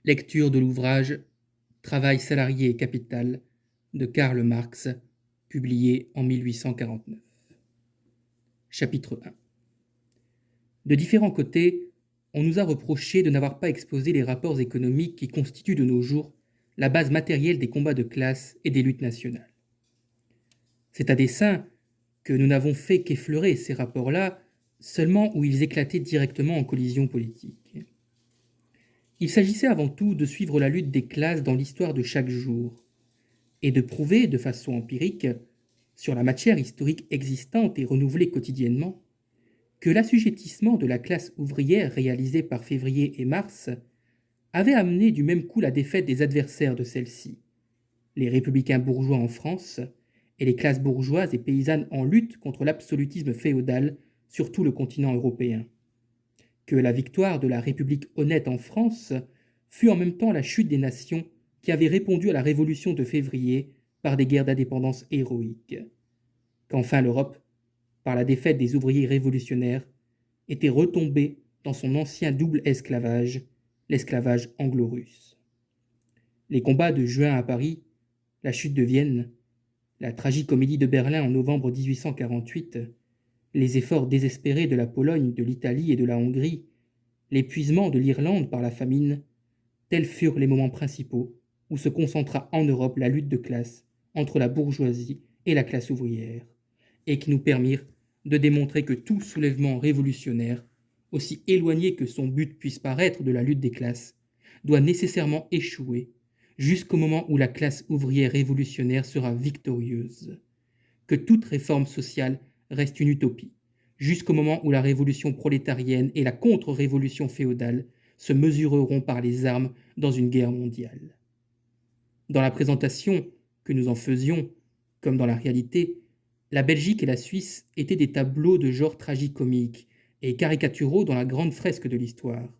Lecture de l'ouvrage Travail salarié et capital de Karl Marx, publié en 1849. Chapitre 1. De différents côtés, on nous a reproché de n'avoir pas exposé les rapports économiques qui constituent de nos jours la base matérielle des combats de classe et des luttes nationales. C'est à dessein que nous n'avons fait qu'effleurer ces rapports-là seulement où ils éclataient directement en collision politique. Il s'agissait avant tout de suivre la lutte des classes dans l'histoire de chaque jour, et de prouver de façon empirique, sur la matière historique existante et renouvelée quotidiennement, que l'assujettissement de la classe ouvrière réalisé par février et mars avait amené du même coup la défaite des adversaires de celle-ci, les républicains bourgeois en France et les classes bourgeoises et paysannes en lutte contre l'absolutisme féodal sur tout le continent européen. Que la victoire de la République honnête en France fut en même temps la chute des nations qui avaient répondu à la Révolution de février par des guerres d'indépendance héroïques. Qu'enfin l'Europe, par la défaite des ouvriers révolutionnaires, était retombée dans son ancien double esclavage, l'esclavage anglo-russe. Les combats de juin à Paris, la chute de Vienne, la tragicomédie de Berlin en novembre 1848, les efforts désespérés de la Pologne, de l'Italie et de la Hongrie, l'épuisement de l'Irlande par la famine, tels furent les moments principaux où se concentra en Europe la lutte de classe entre la bourgeoisie et la classe ouvrière, et qui nous permirent de démontrer que tout soulèvement révolutionnaire, aussi éloigné que son but puisse paraître de la lutte des classes, doit nécessairement échouer jusqu'au moment où la classe ouvrière révolutionnaire sera victorieuse. Que toute réforme sociale reste une utopie, jusqu'au moment où la révolution prolétarienne et la contre-révolution féodale se mesureront par les armes dans une guerre mondiale. Dans la présentation que nous en faisions, comme dans la réalité, la Belgique et la Suisse étaient des tableaux de genre tragicomique et caricaturaux dans la grande fresque de l'histoire.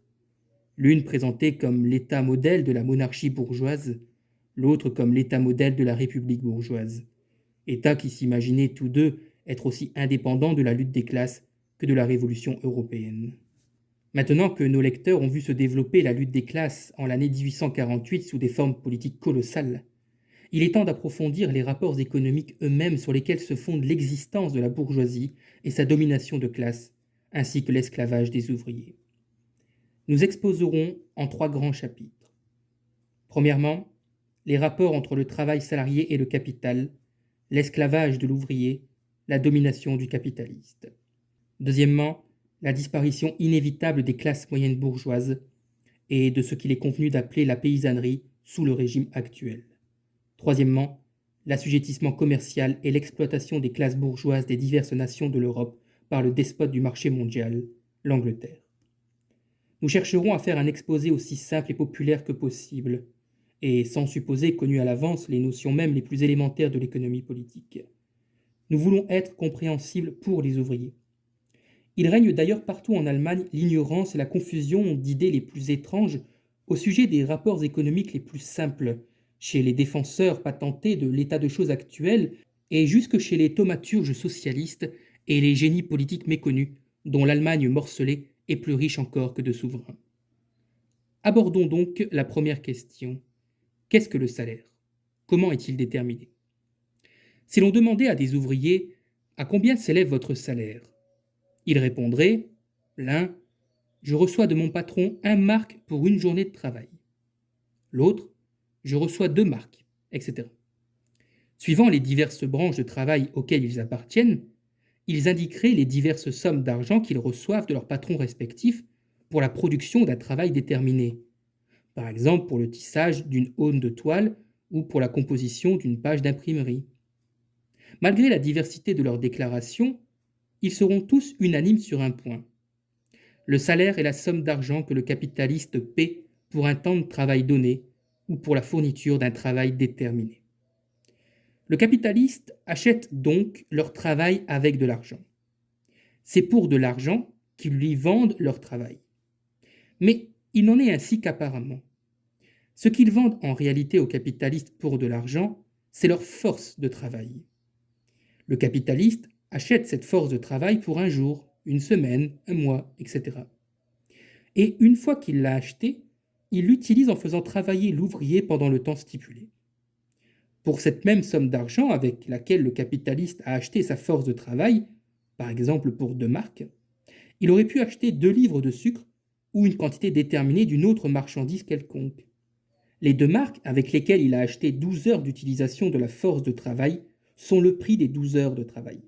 L'une présentée comme l'état modèle de la monarchie bourgeoise, l'autre comme l'état modèle de la République bourgeoise. États qui s'imaginaient tous deux être aussi indépendants de la lutte des classes que de la révolution européenne. Maintenant que nos lecteurs ont vu se développer la lutte des classes en l'année 1848 sous des formes politiques colossales, il est temps d'approfondir les rapports économiques eux-mêmes sur lesquels se fonde l'existence de la bourgeoisie et sa domination de classe, ainsi que l'esclavage des ouvriers. Nous exposerons en 3 grands chapitres. Premièrement, les rapports entre le travail salarié et le capital, l'esclavage de l'ouvrier, la domination du capitaliste. Deuxièmement, la disparition inévitable des classes moyennes bourgeoises et de ce qu'il est convenu d'appeler la paysannerie sous le régime actuel. Troisièmement, l'assujettissement commercial et l'exploitation des classes bourgeoises des diverses nations de l'Europe par le despote du marché mondial, l'Angleterre. Nous chercherons à faire un exposé aussi simple et populaire que possible, et sans supposer connues à l'avance les notions même les plus élémentaires de l'économie politique. Nous voulons être compréhensibles pour les ouvriers. Il règne d'ailleurs partout en Allemagne l'ignorance et la confusion d'idées les plus étranges au sujet des rapports économiques les plus simples, chez les défenseurs patentés de l'état de choses actuel et jusque chez les thaumaturges socialistes et les génies politiques méconnus, dont l'Allemagne morcelée est plus riche encore que de souverains. Abordons donc la première question. Qu'est-ce que le salaire? Comment est-il déterminé? Si l'on demandait à des ouvriers « À combien s'élève votre salaire ?» Ils répondraient, l'un, je reçois de mon patron 1 mark pour une journée de travail. L'autre, je reçois 2 marks, etc. Suivant les diverses branches de travail auxquelles ils appartiennent, ils indiqueraient les diverses sommes d'argent qu'ils reçoivent de leurs patrons respectifs pour la production d'un travail déterminé. Par exemple, pour le tissage d'une aune de toile ou pour la composition d'une page d'imprimerie. Malgré la diversité de leurs déclarations, ils seront tous unanimes sur un point. Le salaire est la somme d'argent que le capitaliste paie pour un temps de travail donné ou pour la fourniture d'un travail déterminé. Le capitaliste achète donc leur travail avec de l'argent. C'est pour de l'argent qu'ils lui vendent leur travail. Mais il n'en est ainsi qu'apparemment. Ce qu'ils vendent en réalité aux capitalistes pour de l'argent, c'est leur force de travail. Le capitaliste achète cette force de travail pour un jour, une semaine, un mois, etc. Et une fois qu'il l'a achetée, il l'utilise en faisant travailler l'ouvrier pendant le temps stipulé. Pour cette même somme d'argent avec laquelle le capitaliste a acheté sa force de travail, par exemple pour 2 marks, il aurait pu acheter 2 livres de sucre ou une quantité déterminée d'une autre marchandise quelconque. Les 2 marks avec lesquelles il a acheté 12 heures d'utilisation de la force de travail sont le prix des 12 heures de travail.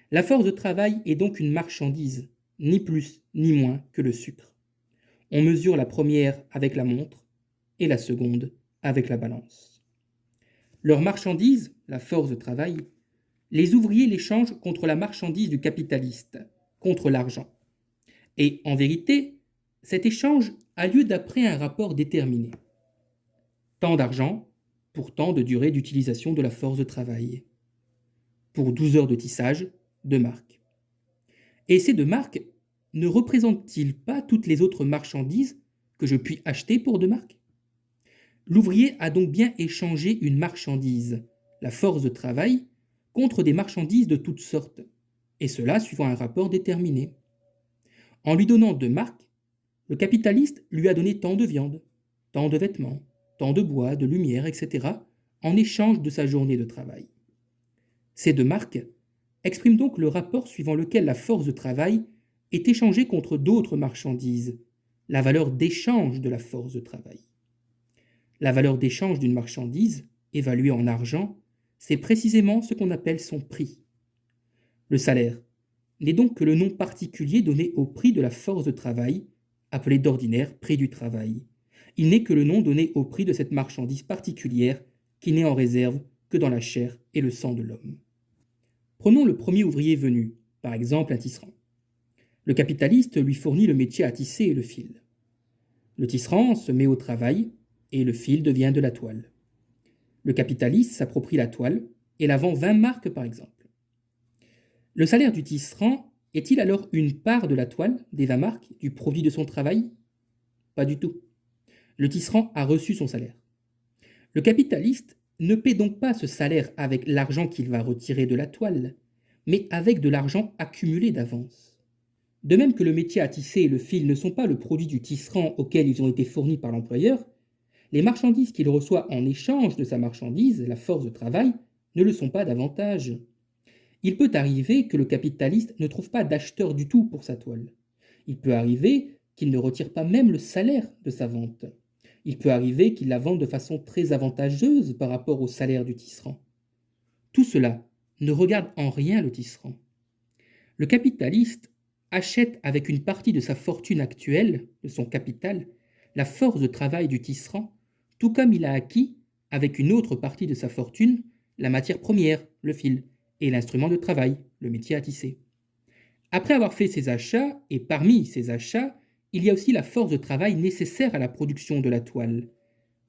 La force de travail est donc une marchandise, ni plus ni moins que le sucre. On mesure la première avec la montre et la seconde avec la balance. Leur marchandise, la force de travail, les ouvriers l'échangent contre la marchandise du capitaliste, contre l'argent. Et en vérité, cet échange a lieu d'après un rapport déterminé. Tant d'argent pour tant de durée d'utilisation de la force de travail. Pour 12 heures de tissage, 2 marks. Et ces 2 marks ne représentent-ils pas toutes les autres marchandises que je puis acheter pour 2 marks? L'ouvrier a donc bien échangé une marchandise, la force de travail, contre des marchandises de toutes sortes, et cela suivant un rapport déterminé. En lui donnant 2 marks, le capitaliste lui a donné tant de viande, tant de vêtements, tant de bois, de lumière, etc., en échange de sa journée de travail. Ces 2 marks expriment donc le rapport suivant lequel la force de travail est échangée contre d'autres marchandises, la valeur d'échange de la force de travail. La valeur d'échange d'une marchandise, évaluée en argent, c'est précisément ce qu'on appelle son prix. Le salaire n'est donc que le nom particulier donné au prix de la force de travail, appelé d'ordinaire prix du travail. Il n'est que le nom donné au prix de cette marchandise particulière qui n'est en réserve que dans la chair et le sang de l'homme. Prenons le premier ouvrier venu, par exemple un tisserand. Le capitaliste lui fournit le métier à tisser et le fil. Le tisserand se met au travail et le fil devient de la toile. Le capitaliste s'approprie la toile et la vend 20 marks par exemple. Le salaire du tisserand est-il alors une part de la toile, des 20 marks, du produit de son travail? Pas du tout. Le tisserand a reçu son salaire. Le capitaliste ne paie donc pas ce salaire avec l'argent qu'il va retirer de la toile, mais avec de l'argent accumulé d'avance. De même que le métier à tisser et le fil ne sont pas le produit du tisserand auquel ils ont été fournis par l'employeur, les marchandises qu'il reçoit en échange de sa marchandise, la force de travail, ne le sont pas davantage. Il peut arriver que le capitaliste ne trouve pas d'acheteur du tout pour sa toile. Il peut arriver qu'il ne retire pas même le salaire de sa vente. Il peut arriver qu'il la vende de façon très avantageuse par rapport au salaire du tisserand. Tout cela ne regarde en rien le tisserand. Le capitaliste achète avec une partie de sa fortune actuelle, de son capital, la force de travail du tisserand, tout comme il a acquis, avec une autre partie de sa fortune, la matière première, le fil, et l'instrument de travail, le métier à tisser. Après avoir fait ses achats, et parmi ces achats, il y a aussi la force de travail nécessaire à la production de la toile.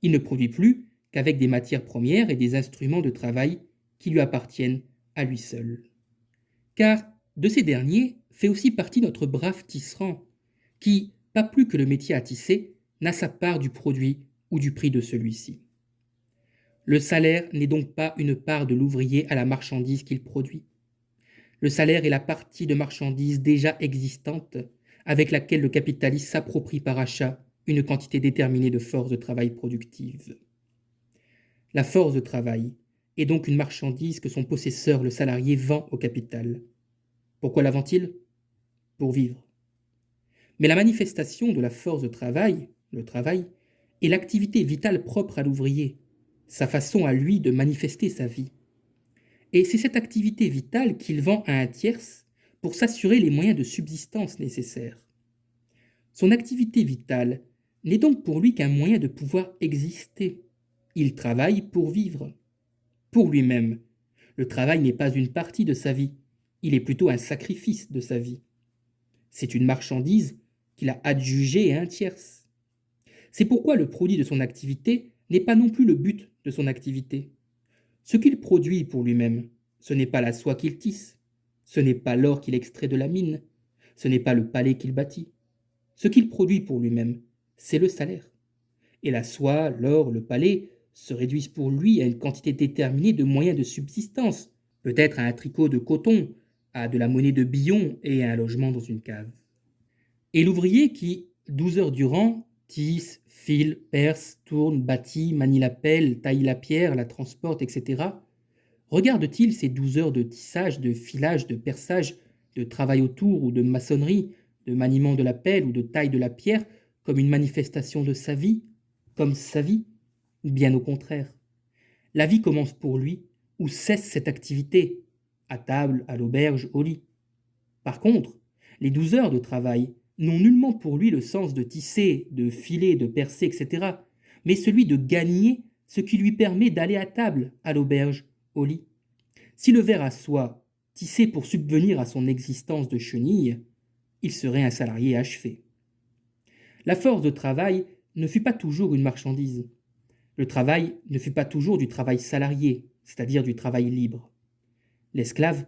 Il ne produit plus qu'avec des matières premières et des instruments de travail qui lui appartiennent à lui seul. Car de ces derniers fait aussi partie notre brave tisserand, qui, pas plus que le métier à tisser, n'a sa part du produit ou du prix de celui-ci. Le salaire n'est donc pas une part de l'ouvrier à la marchandise qu'il produit. Le salaire est la partie de marchandise déjà existante avec laquelle le capitaliste s'approprie par achat une quantité déterminée de force de travail productive. La force de travail est donc une marchandise que son possesseur, le salarié, vend au capital. Pourquoi la vend-il? Pour vivre. Mais la manifestation de la force de travail, le travail, est l'activité vitale propre à l'ouvrier, sa façon à lui de manifester sa vie. Et c'est cette activité vitale qu'il vend à un tierce pour s'assurer les moyens de subsistance nécessaires. Son activité vitale n'est donc pour lui qu'un moyen de pouvoir exister. Il travaille pour vivre, pour lui-même. Le travail n'est pas une partie de sa vie, il est plutôt un sacrifice de sa vie. C'est une marchandise qu'il a adjugée à un tierce. C'est pourquoi le produit de son activité n'est pas non plus le but de son activité. Ce qu'il produit pour lui-même, ce n'est pas la soie qu'il tisse, ce n'est pas l'or qu'il extrait de la mine, ce n'est pas le palais qu'il bâtit. Ce qu'il produit pour lui-même, c'est le salaire. Et la soie, l'or, le palais se réduisent pour lui à une quantité déterminée de moyens de subsistance, peut-être à un tricot de coton, à de la monnaie de billon et à un logement dans une cave. Et l'ouvrier qui, 12 heures durant, tisse, file, perce, tourne, bâtit, manie la pelle, taille la pierre, la transporte, etc. Regarde-t-il ces 12 heures de tissage, de filage, de perçage, de travail autour ou de maçonnerie, de maniement de la pelle ou de taille de la pierre comme une manifestation de sa vie, comme sa vie? Bien au contraire. La vie commence pour lui où cesse cette activité, à table, à l'auberge, au lit. Par contre, les 12 heures de travail n'ont nullement pour lui le sens de tisser, de filer, de percer, etc., mais celui de gagner ce qui lui permet d'aller à table, à l'auberge, au lit. Si le ver à soie tissait pour subvenir à son existence de chenille, il serait un salarié achevé. La force de travail ne fut pas toujours une marchandise. Le travail ne fut pas toujours du travail salarié, c'est-à-dire du travail libre. L'esclave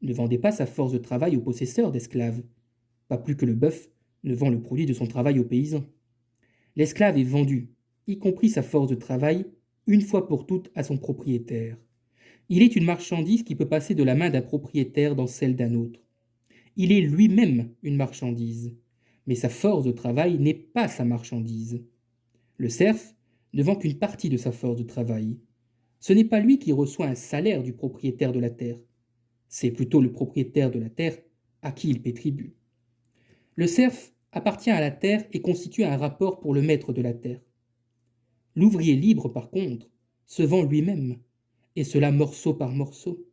ne vendait pas sa force de travail au possesseur d'esclaves, pas plus que le bœuf ne vend le produit de son travail au paysan. L'esclave est vendu, y compris sa force de travail, une fois pour toutes à son propriétaire. Il est une marchandise qui peut passer de la main d'un propriétaire dans celle d'un autre. Il est lui-même une marchandise, mais sa force de travail n'est pas sa marchandise. Le serf ne vend qu'une partie de sa force de travail. Ce n'est pas lui qui reçoit un salaire du propriétaire de la terre, c'est plutôt le propriétaire de la terre à qui il paie tribut. Le serf appartient à la terre et constitue un rapport pour le maître de la terre. L'ouvrier libre, par contre, se vend lui-même, et cela morceau par morceau.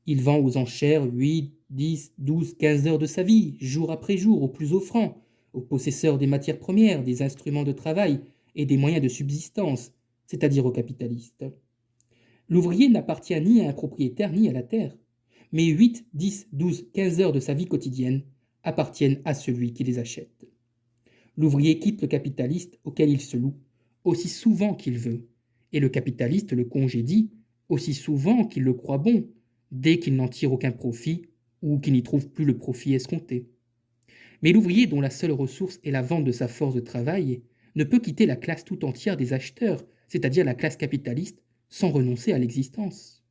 Il vend aux enchères 8, 10, 12, 15 heures de sa vie, jour après jour, au plus offrant, aux possesseurs des matières premières, des instruments de travail et des moyens de subsistance, c'est-à-dire aux capitalistes. L'ouvrier n'appartient ni à un propriétaire ni à la terre, mais 8, 10, 12, 15 heures de sa vie quotidienne appartiennent à celui qui les achète. L'ouvrier quitte le capitaliste auquel il se loue aussi souvent qu'il veut, et le capitaliste le congédie aussi souvent qu'il le croit bon, dès qu'il n'en tire aucun profit ou qu'il n'y trouve plus le profit escompté. Mais l'ouvrier dont la seule ressource est la vente de sa force de travail ne peut quitter la classe tout entière des acheteurs, c'est-à-dire la classe capitaliste, sans renoncer à l'existence.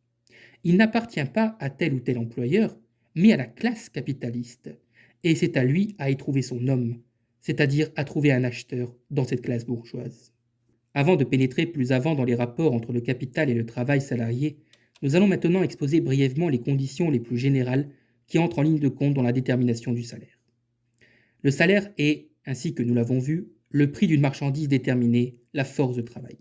Il n'appartient pas à tel ou tel employeur, mais à la classe capitaliste, et c'est à lui à y trouver son homme, c'est-à-dire à trouver un acheteur dans cette classe bourgeoise. Avant de pénétrer plus avant dans les rapports entre le capital et le travail salarié, nous allons maintenant exposer brièvement les conditions les plus générales qui entrent en ligne de compte dans la détermination du salaire. Le salaire est, ainsi que nous l'avons vu, le prix d'une marchandise déterminée, la force de travail.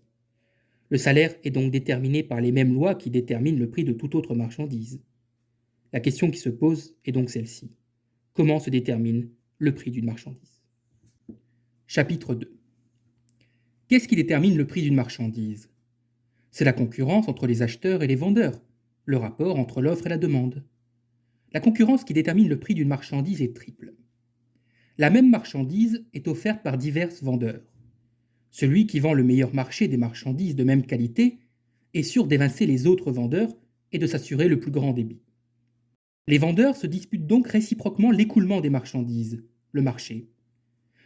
Le salaire est donc déterminé par les mêmes lois qui déterminent le prix de toute autre marchandise. La question qui se pose est donc celle-ci. Comment se détermine le prix d'une marchandise? Chapitre 2. Qu'est-ce qui détermine le prix d'une marchandise? C'est la concurrence entre les acheteurs et les vendeurs, le rapport entre l'offre et la demande. La concurrence qui détermine le prix d'une marchandise est triple. La même marchandise est offerte par divers vendeurs. Celui qui vend le meilleur marché des marchandises de même qualité est sûr d'évincer les autres vendeurs et de s'assurer le plus grand débit. Les vendeurs se disputent donc réciproquement l'écoulement des marchandises, le marché.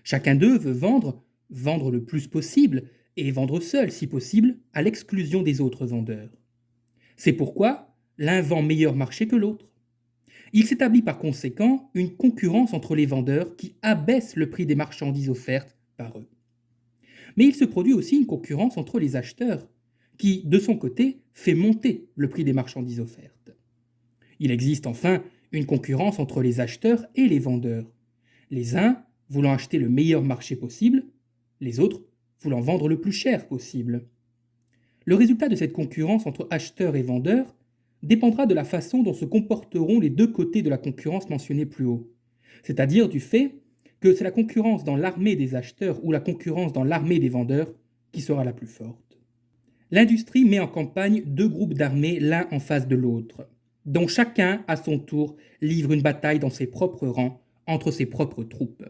Chacun d'eux veut vendre le plus possible et vendre seul, si possible, à l'exclusion des autres vendeurs. C'est pourquoi l'un vend meilleur marché que l'autre. Il s'établit par conséquent une concurrence entre les vendeurs qui abaisse le prix des marchandises offertes par eux. Mais il se produit aussi une concurrence entre les acheteurs, qui, de son côté, fait monter le prix des marchandises offertes. Il existe enfin une concurrence entre les acheteurs et les vendeurs, les uns voulant acheter le meilleur marché possible, les autres voulant vendre le plus cher possible. Le résultat de cette concurrence entre acheteurs et vendeurs dépendra de la façon dont se comporteront les deux côtés de la concurrence mentionnée plus haut, c'est-à-dire du fait que c'est la concurrence dans l'armée des acheteurs ou la concurrence dans l'armée des vendeurs qui sera la plus forte. L'industrie met en campagne deux groupes d'armées l'un en face de l'autre, dont chacun, à son tour, livre une bataille dans ses propres rangs, entre ses propres troupes.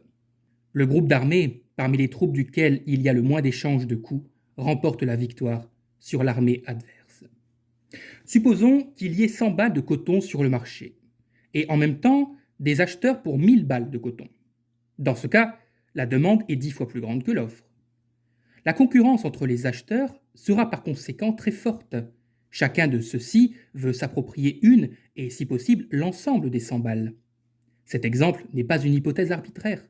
Le groupe d'armée, parmi les troupes duquel il y a le moins d'échanges de coups, remporte la victoire sur l'armée adverse. Supposons qu'il y ait 100 balles de coton sur le marché, et en même temps des acheteurs pour 1000 balles de coton. Dans ce cas, la demande est 10 fois plus grande que l'offre. La concurrence entre les acheteurs sera par conséquent très forte. Chacun de ceux-ci veut s'approprier une, et si possible l'ensemble des 100 balles. Cet exemple n'est pas une hypothèse arbitraire.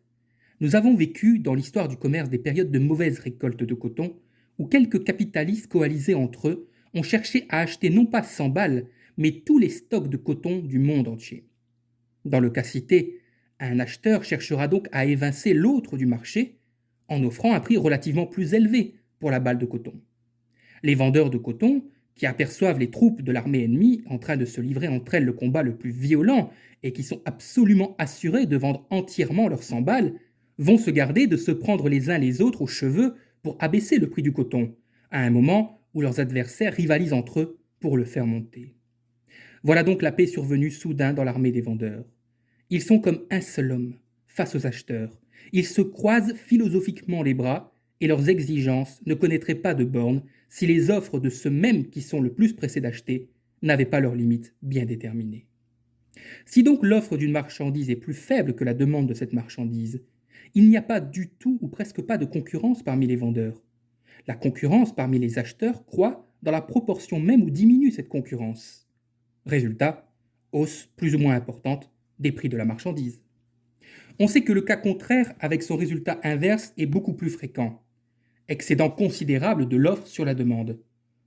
Nous avons vécu dans l'histoire du commerce des périodes de mauvaise récolte de coton, où quelques capitalistes coalisés entre eux ont cherché à acheter non pas 100 balles, mais tous les stocks de coton du monde entier. Dans le cas cité, un acheteur cherchera donc à évincer l'autre du marché en offrant un prix relativement plus élevé pour la balle de coton. Les vendeurs de coton, qui aperçoivent les troupes de l'armée ennemie en train de se livrer entre elles le combat le plus violent et qui sont absolument assurés de vendre entièrement leurs 100 balles, vont se garder de se prendre les uns les autres aux cheveux pour abaisser le prix du coton, à un moment où leurs adversaires rivalisent entre eux pour le faire monter. Voilà donc la paix survenue soudain dans l'armée des vendeurs. Ils sont comme un seul homme face aux acheteurs. Ils se croisent philosophiquement les bras et leurs exigences ne connaîtraient pas de bornes si les offres de ceux mêmes qui sont le plus pressés d'acheter n'avaient pas leurs limites bien déterminées. Si donc l'offre d'une marchandise est plus faible que la demande de cette marchandise, il n'y a pas du tout ou presque pas de concurrence parmi les vendeurs. La concurrence parmi les acheteurs croît dans la proportion même où diminue cette concurrence. Résultat, hausse plus ou moins importante des prix de la marchandise. On sait que le cas contraire, avec son résultat inverse, est beaucoup plus fréquent. Excédent considérable de l'offre sur la demande.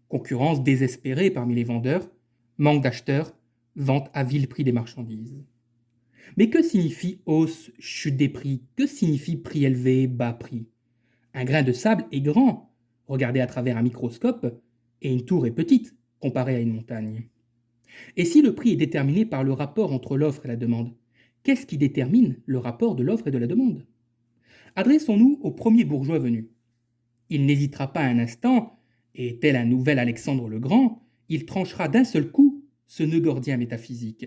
Concurrence désespérée parmi les vendeurs, manque d'acheteurs, vente à vil prix des marchandises. Mais que signifie hausse, chute des prix? Que signifie prix élevé, bas prix? Un grain de sable est grand, regardé à travers un microscope, et une tour est petite, comparée à une montagne. Et si le prix est déterminé par le rapport entre l'offre et la demande, qu'est-ce qui détermine le rapport de l'offre et de la demande? Adressons-nous au premier bourgeois venu. Il n'hésitera pas un instant, et tel un nouvel Alexandre le Grand, il tranchera d'un seul coup ce nœud gordien métaphysique.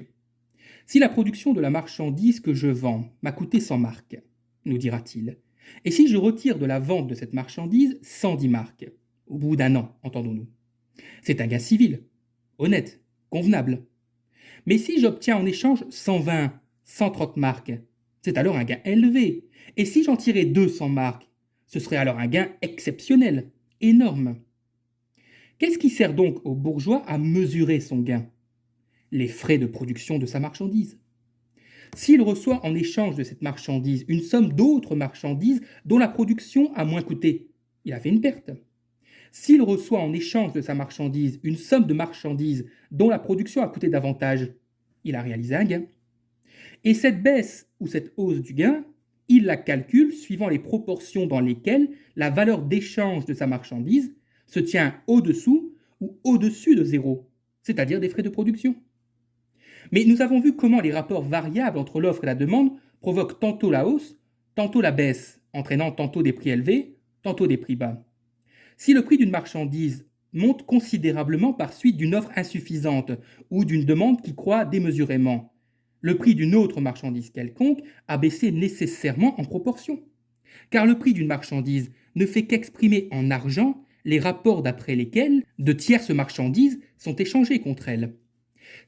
Si la production de la marchandise que je vends m'a coûté 100 marques, nous dira-t-il, et si je retire de la vente de cette marchandise 110 marques, au bout d'un an, entendons-nous, c'est un gain civil, honnête, convenable. Mais si j'obtiens en échange 120, 130 marques, c'est alors un gain élevé. Et si j'en tirais 200 marques, ce serait alors un gain exceptionnel, énorme. Qu'est-ce qui sert donc au bourgeois à mesurer son gain? Les frais de production de sa marchandise. S'il reçoit en échange de cette marchandise une somme d'autres marchandises dont la production a moins coûté, il a fait une perte. S'il reçoit en échange de sa marchandise une somme de marchandises dont la production a coûté davantage, il a réalisé un gain. Et cette baisse ou cette hausse du gain, il la calcule suivant les proportions dans lesquelles la valeur d'échange de sa marchandise se tient au-dessous ou au-dessus de zéro, c'est-à-dire des frais de production. Mais nous avons vu comment les rapports variables entre l'offre et la demande provoquent tantôt la hausse, tantôt la baisse, entraînant tantôt des prix élevés, tantôt des prix bas. Si le prix d'une marchandise monte considérablement par suite d'une offre insuffisante ou d'une demande qui croît démesurément, le prix d'une autre marchandise quelconque a baissé nécessairement en proportion. Car le prix d'une marchandise ne fait qu'exprimer en argent les rapports d'après lesquels de tierces marchandises sont échangées contre elle.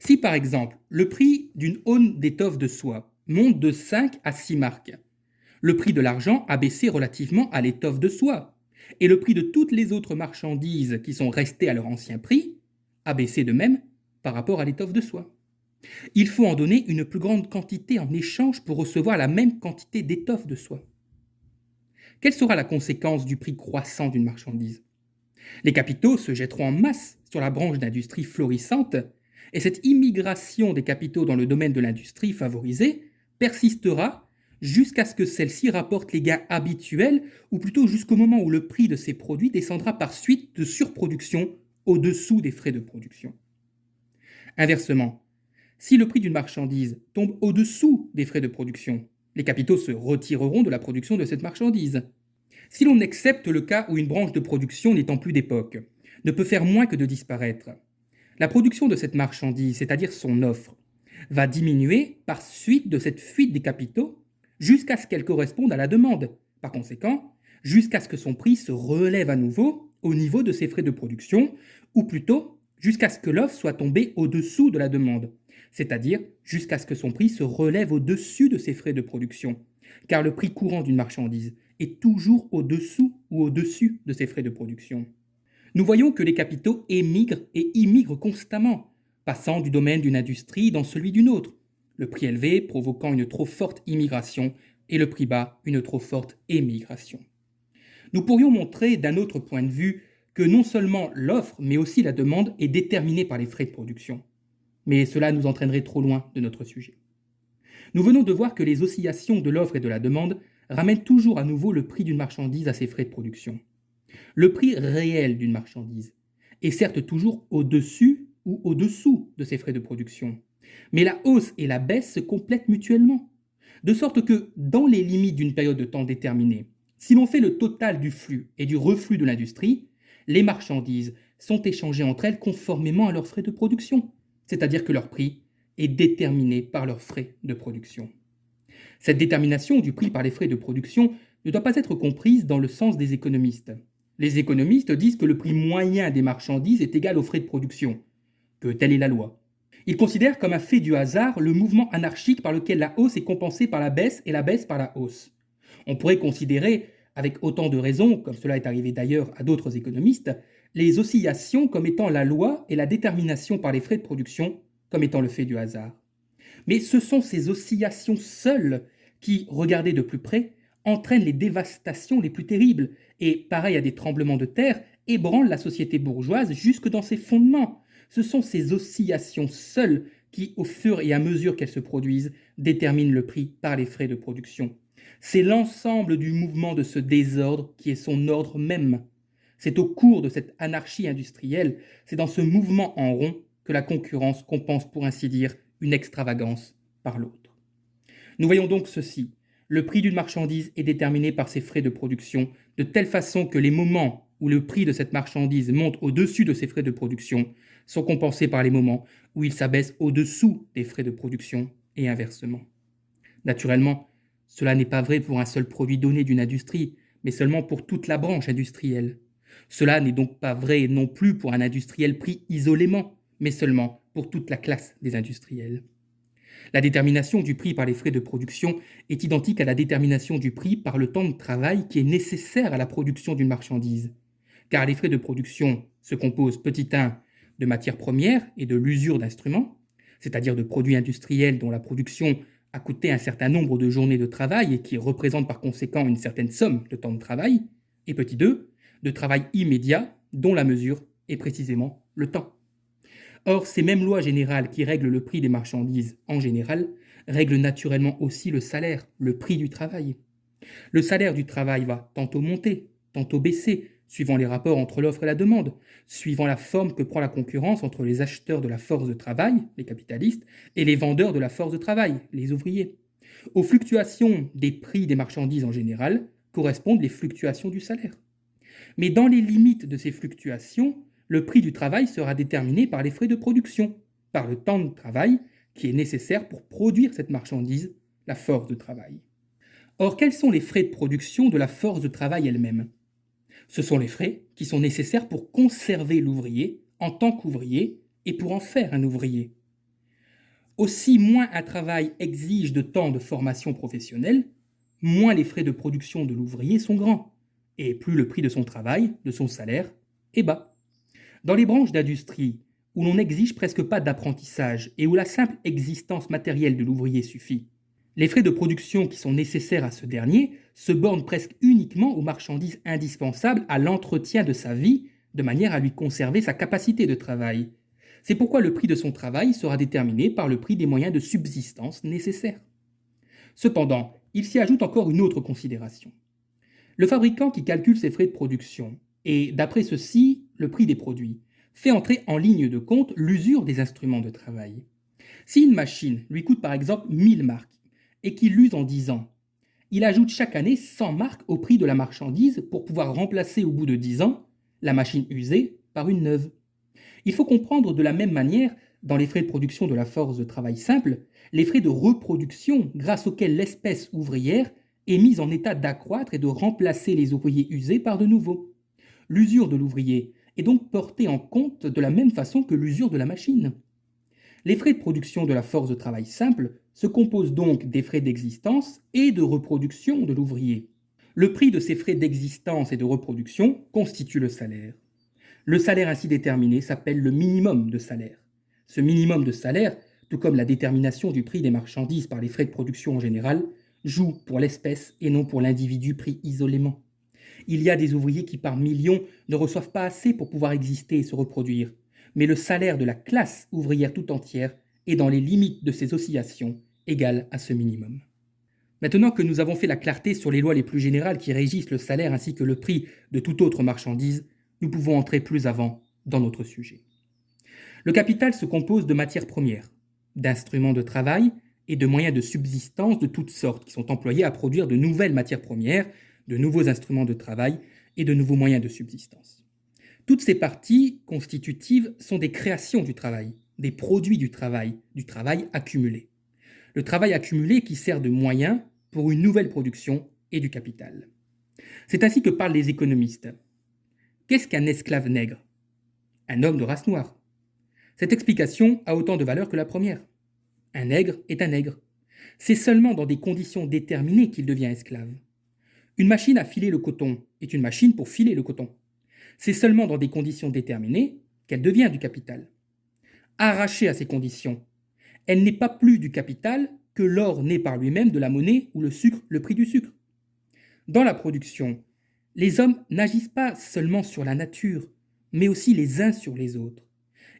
Si par exemple le prix d'une aune d'étoffe de soie monte de 5 à 6 marques, le prix de l'argent a baissé relativement à l'étoffe de soie, et le prix de toutes les autres marchandises qui sont restées à leur ancien prix a baissé de même par rapport à l'étoffe de soie. Il faut en donner une plus grande quantité en échange pour recevoir la même quantité d'étoffe de soie. Quelle sera la conséquence du prix croissant d'une marchandise? Les capitaux se jetteront en masse sur la branche d'industrie florissante, et cette immigration des capitaux dans le domaine de l'industrie favorisée persistera jusqu'à ce que celle-ci rapporte les gains habituels, ou plutôt jusqu'au moment où le prix de ces produits descendra par suite de surproduction au-dessous des frais de production. Inversement, si le prix d'une marchandise tombe au-dessous des frais de production, les capitaux se retireront de la production de cette marchandise. Si l'on accepte le cas où une branche de production n'étant plus d'époque, ne peut faire moins que de disparaître, la production de cette marchandise, c'est-à-dire son offre, va diminuer par suite de cette fuite des capitaux jusqu'à ce qu'elle corresponde à la demande. Par conséquent, jusqu'à ce que son prix se relève à nouveau au niveau de ses frais de production, ou plutôt jusqu'à ce que l'offre soit tombée au-dessous de la demande, c'est-à-dire jusqu'à ce que son prix se relève au-dessus de ses frais de production, car le prix courant d'une marchandise est toujours au-dessous ou au-dessus de ses frais de production. Nous voyons que les capitaux émigrent et immigrent constamment, passant du domaine d'une industrie dans celui d'une autre, le prix élevé provoquant une trop forte immigration et le prix bas, une trop forte émigration. Nous pourrions montrer d'un autre point de vue que non seulement l'offre, mais aussi la demande est déterminée par les frais de production. Mais cela nous entraînerait trop loin de notre sujet. Nous venons de voir que les oscillations de l'offre et de la demande ramènent toujours à nouveau le prix d'une marchandise à ses frais de production. Le prix réel d'une marchandise est certes toujours au-dessus ou au-dessous de ses frais de production, mais la hausse et la baisse se complètent mutuellement, de sorte que, dans les limites d'une période de temps déterminée, si l'on fait le total du flux et du reflux de l'industrie, les marchandises sont échangées entre elles conformément à leurs frais de production, c'est-à-dire que leur prix est déterminé par leurs frais de production. Cette détermination du prix par les frais de production ne doit pas être comprise dans le sens des économistes. Les économistes disent que le prix moyen des marchandises est égal aux frais de production, que telle est la loi. Ils considèrent comme un fait du hasard le mouvement anarchique par lequel la hausse est compensée par la baisse et la baisse par la hausse. On pourrait considérer, avec autant de raison, comme cela est arrivé d'ailleurs à d'autres économistes, les oscillations comme étant la loi et la détermination par les frais de production comme étant le fait du hasard. Mais ce sont ces oscillations seules qui, regardées de plus près, entraînent les dévastations les plus terribles et, pareil à des tremblements de terre, ébranlent la société bourgeoise jusque dans ses fondements. Ce sont ces oscillations seules qui, au fur et à mesure qu'elles se produisent, déterminent le prix par les frais de production. C'est l'ensemble du mouvement de ce désordre qui est son ordre même. C'est au cours de cette anarchie industrielle, c'est dans ce mouvement en rond que la concurrence compense pour ainsi dire une extravagance par l'autre. Nous voyons donc ceci. Le prix d'une marchandise est déterminé par ses frais de production de telle façon que les moments où le prix de cette marchandise monte au-dessus de ses frais de production sont compensés par les moments où il s'abaisse au-dessous des frais de production et inversement. Naturellement, cela n'est pas vrai pour un seul produit donné d'une industrie, mais seulement pour toute la branche industrielle. Cela n'est donc pas vrai non plus pour un industriel pris isolément, mais seulement pour toute la classe des industriels. La détermination du prix par les frais de production est identique à la détermination du prix par le temps de travail qui est nécessaire à la production d'une marchandise. Car les frais de production se composent, petit 1, de matières premières et de l'usure d'instruments, c'est-à-dire de produits industriels dont la production a coûté un certain nombre de journées de travail et qui représentent par conséquent une certaine somme de temps de travail, et petit 2, de travail immédiat dont la mesure est précisément le temps. Or, ces mêmes lois générales qui règlent le prix des marchandises en général règlent naturellement aussi le salaire, le prix du travail. Le salaire du travail va tantôt monter, tantôt baisser, suivant les rapports entre l'offre et la demande, suivant la forme que prend la concurrence entre les acheteurs de la force de travail, les capitalistes, et les vendeurs de la force de travail, les ouvriers. Aux fluctuations des prix des marchandises en général correspondent les fluctuations du salaire. Mais dans les limites de ces fluctuations, le prix du travail sera déterminé par les frais de production, par le temps de travail qui est nécessaire pour produire cette marchandise, la force de travail. Or, quels sont les frais de production de la force de travail elle-même? Ce sont les frais qui sont nécessaires pour conserver l'ouvrier en tant qu'ouvrier et pour en faire un ouvrier. Aussi moins un travail exige de temps de formation professionnelle, moins les frais de production de l'ouvrier sont grands, et plus le prix de son travail, de son salaire, est bas. Dans les branches d'industrie où l'on n'exige presque pas d'apprentissage et où la simple existence matérielle de l'ouvrier suffit, les frais de production qui sont nécessaires à ce dernier se bornent presque uniquement aux marchandises indispensables à l'entretien de sa vie, de manière à lui conserver sa capacité de travail. C'est pourquoi le prix de son travail sera déterminé par le prix des moyens de subsistance nécessaires. Cependant, il s'y ajoute encore une autre considération. Le fabricant qui calcule ses frais de production, et d'après ceci, le prix des produits, fait entrer en ligne de compte l'usure des instruments de travail. Si une machine lui coûte par exemple 1000 marks et qu'il l'use en 10 ans, il ajoute chaque année 100 marks au prix de la marchandise pour pouvoir remplacer au bout de 10 ans la machine usée par une neuve. Il faut comprendre de la même manière, dans les frais de production de la force de travail simple, les frais de reproduction grâce auxquels l'espèce ouvrière est mise en état d'accroître et de remplacer les ouvriers usés par de nouveaux. L'usure de l'ouvrier est donc portée en compte de la même façon que l'usure de la machine. Les frais de production de la force de travail simple se composent donc des frais d'existence et de reproduction de l'ouvrier. Le prix de ces frais d'existence et de reproduction constitue le salaire. Le salaire ainsi déterminé s'appelle le minimum de salaire. Ce minimum de salaire, tout comme la détermination du prix des marchandises par les frais de production en général, joue pour l'espèce et non pour l'individu pris isolément. Il y a des ouvriers qui par millions ne reçoivent pas assez pour pouvoir exister et se reproduire, mais le salaire de la classe ouvrière tout entière est dans les limites de ces oscillations égal à ce minimum. Maintenant que nous avons fait la clarté sur les lois les plus générales qui régissent le salaire ainsi que le prix de toute autre marchandise, nous pouvons entrer plus avant dans notre sujet. Le capital se compose de matières premières, d'instruments de travail et de moyens de subsistance de toutes sortes qui sont employés à produire de nouvelles matières premières, de nouveaux instruments de travail et de nouveaux moyens de subsistance. Toutes ces parties constitutives sont des créations du travail, des produits du travail accumulé. Le travail accumulé qui sert de moyen pour une nouvelle production et du capital. C'est ainsi que parlent les économistes. Qu'est-ce qu'un esclave nègre? Un homme de race noire. Cette explication a autant de valeur que la première. Un nègre est un nègre. C'est seulement dans des conditions déterminées qu'il devient esclave. Une machine à filer le coton est une machine pour filer le coton. C'est seulement dans des conditions déterminées qu'elle devient du capital. Arrachée à ces conditions, elle n'est pas plus du capital que l'or n'est par lui-même de la monnaie ou le sucre, le prix du sucre. Dans la production, les hommes n'agissent pas seulement sur la nature, mais aussi les uns sur les autres.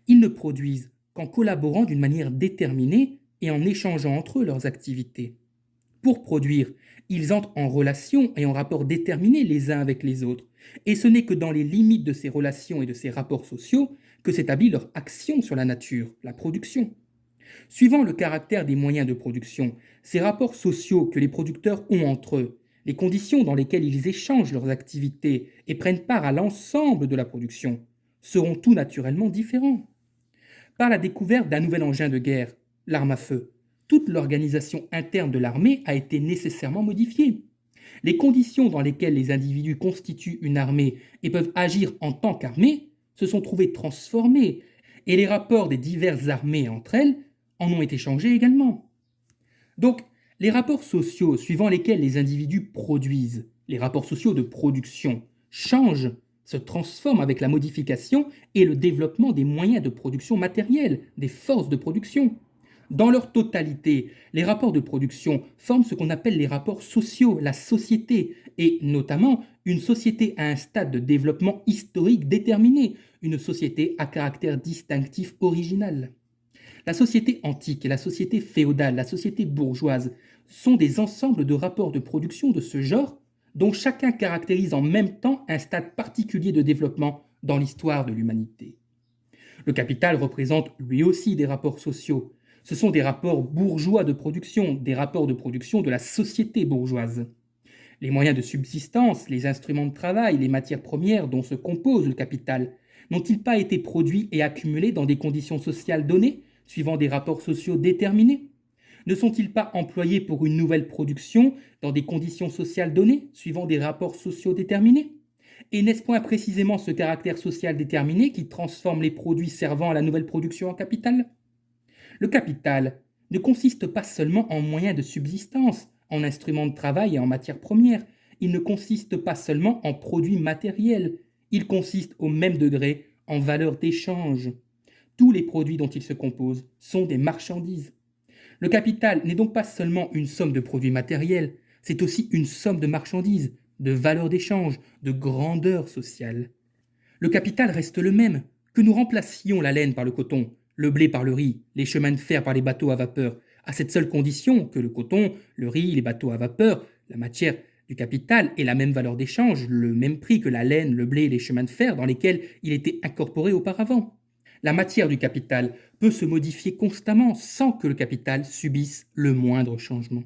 Ils ne produisent qu'en collaborant d'une manière déterminée et en échangeant entre eux leurs activités. Pour produire, ils entrent en relation et en rapport déterminés les uns avec les autres, et ce n'est que dans les limites de ces relations et de ces rapports sociaux que s'établit leur action sur la nature, la production. Suivant le caractère des moyens de production, ces rapports sociaux que les producteurs ont entre eux, les conditions dans lesquelles ils échangent leurs activités et prennent part à l'ensemble de la production, seront tout naturellement différents. Par la découverte d'un nouvel engin de guerre, l'arme à feu, toute l'organisation interne de l'armée a été nécessairement modifiée. Les conditions dans lesquelles les individus constituent une armée et peuvent agir en tant qu'armée se sont trouvées transformées, et les rapports des diverses armées entre elles en ont été changés également. Donc, les rapports sociaux suivant lesquels les individus produisent, les rapports sociaux de production, changent, se transforment avec la modification et le développement des moyens de production matériels, des forces de production. Dans leur totalité, les rapports de production forment ce qu'on appelle les rapports sociaux, la société, et notamment une société à un stade de développement historique déterminé, une société à caractère distinctif original. La société antique et la société féodale, la société bourgeoise, sont des ensembles de rapports de production de ce genre dont chacun caractérise en même temps un stade particulier de développement dans l'histoire de l'humanité. Le capital représente lui aussi des rapports sociaux. Ce sont des rapports bourgeois de production, des rapports de production de la société bourgeoise. Les moyens de subsistance, les instruments de travail, les matières premières dont se compose le capital, n'ont-ils pas été produits et accumulés dans des conditions sociales données, suivant des rapports sociaux déterminés? Ne sont-ils pas employés pour une nouvelle production dans des conditions sociales données, suivant des rapports sociaux déterminés? Et n'est-ce point précisément ce caractère social déterminé qui transforme les produits servant à la nouvelle production en capital? Le capital ne consiste pas seulement en moyens de subsistance, en instruments de travail et en matières premières. Il ne consiste pas seulement en produits matériels. Il consiste au même degré en valeur d'échange. Tous les produits dont il se compose sont des marchandises. Le capital n'est donc pas seulement une somme de produits matériels, c'est aussi une somme de marchandises, de valeur d'échange, de grandeur sociale. Le capital reste le même, que nous remplacions la laine par le coton, le blé par le riz, les chemins de fer par les bateaux à vapeur, à cette seule condition que le coton, le riz, les bateaux à vapeur, la matière du capital ait la même valeur d'échange, le même prix que la laine, le blé et les chemins de fer dans lesquels il était incorporé auparavant. La matière du capital peut se modifier constamment sans que le capital subisse le moindre changement.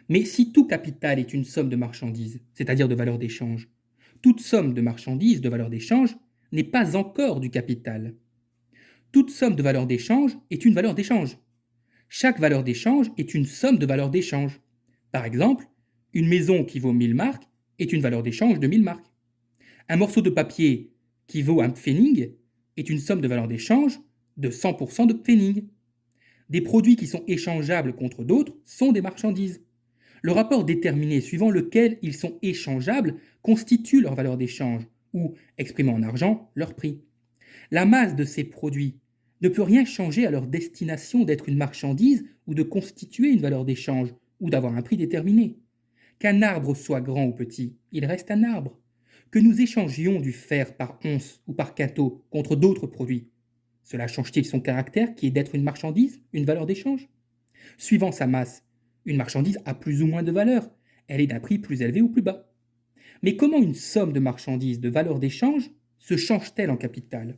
Mais si tout capital est une somme de marchandises, c'est-à-dire de valeur d'échange, toute somme de marchandises de valeur d'échange n'est pas encore du capital. Toute somme de valeur d'échange est une valeur d'échange. Chaque valeur d'échange est une somme de valeur d'échange. Par exemple, une maison qui vaut 1000 marks est une valeur d'échange de 1000 marks. Un morceau de papier qui vaut un pfennig est une somme de valeur d'échange de 100% de pfennig. Des produits qui sont échangeables contre d'autres sont des marchandises. Le rapport déterminé suivant lequel ils sont échangeables constitue leur valeur d'échange, ou, exprimant en argent, leur prix. La masse de ces produits ne peut rien changer à leur destination d'être une marchandise ou de constituer une valeur d'échange, ou d'avoir un prix déterminé. Qu'un arbre soit grand ou petit, il reste un arbre. Que nous échangions du fer par once ou par quintot contre d'autres produits, cela change-t-il son caractère qui est d'être une marchandise, une valeur d'échange? Suivant sa masse, une marchandise a plus ou moins de valeur, elle est d'un prix plus élevé ou plus bas. Mais comment une somme de marchandises de valeur d'échange se change-t-elle en capital?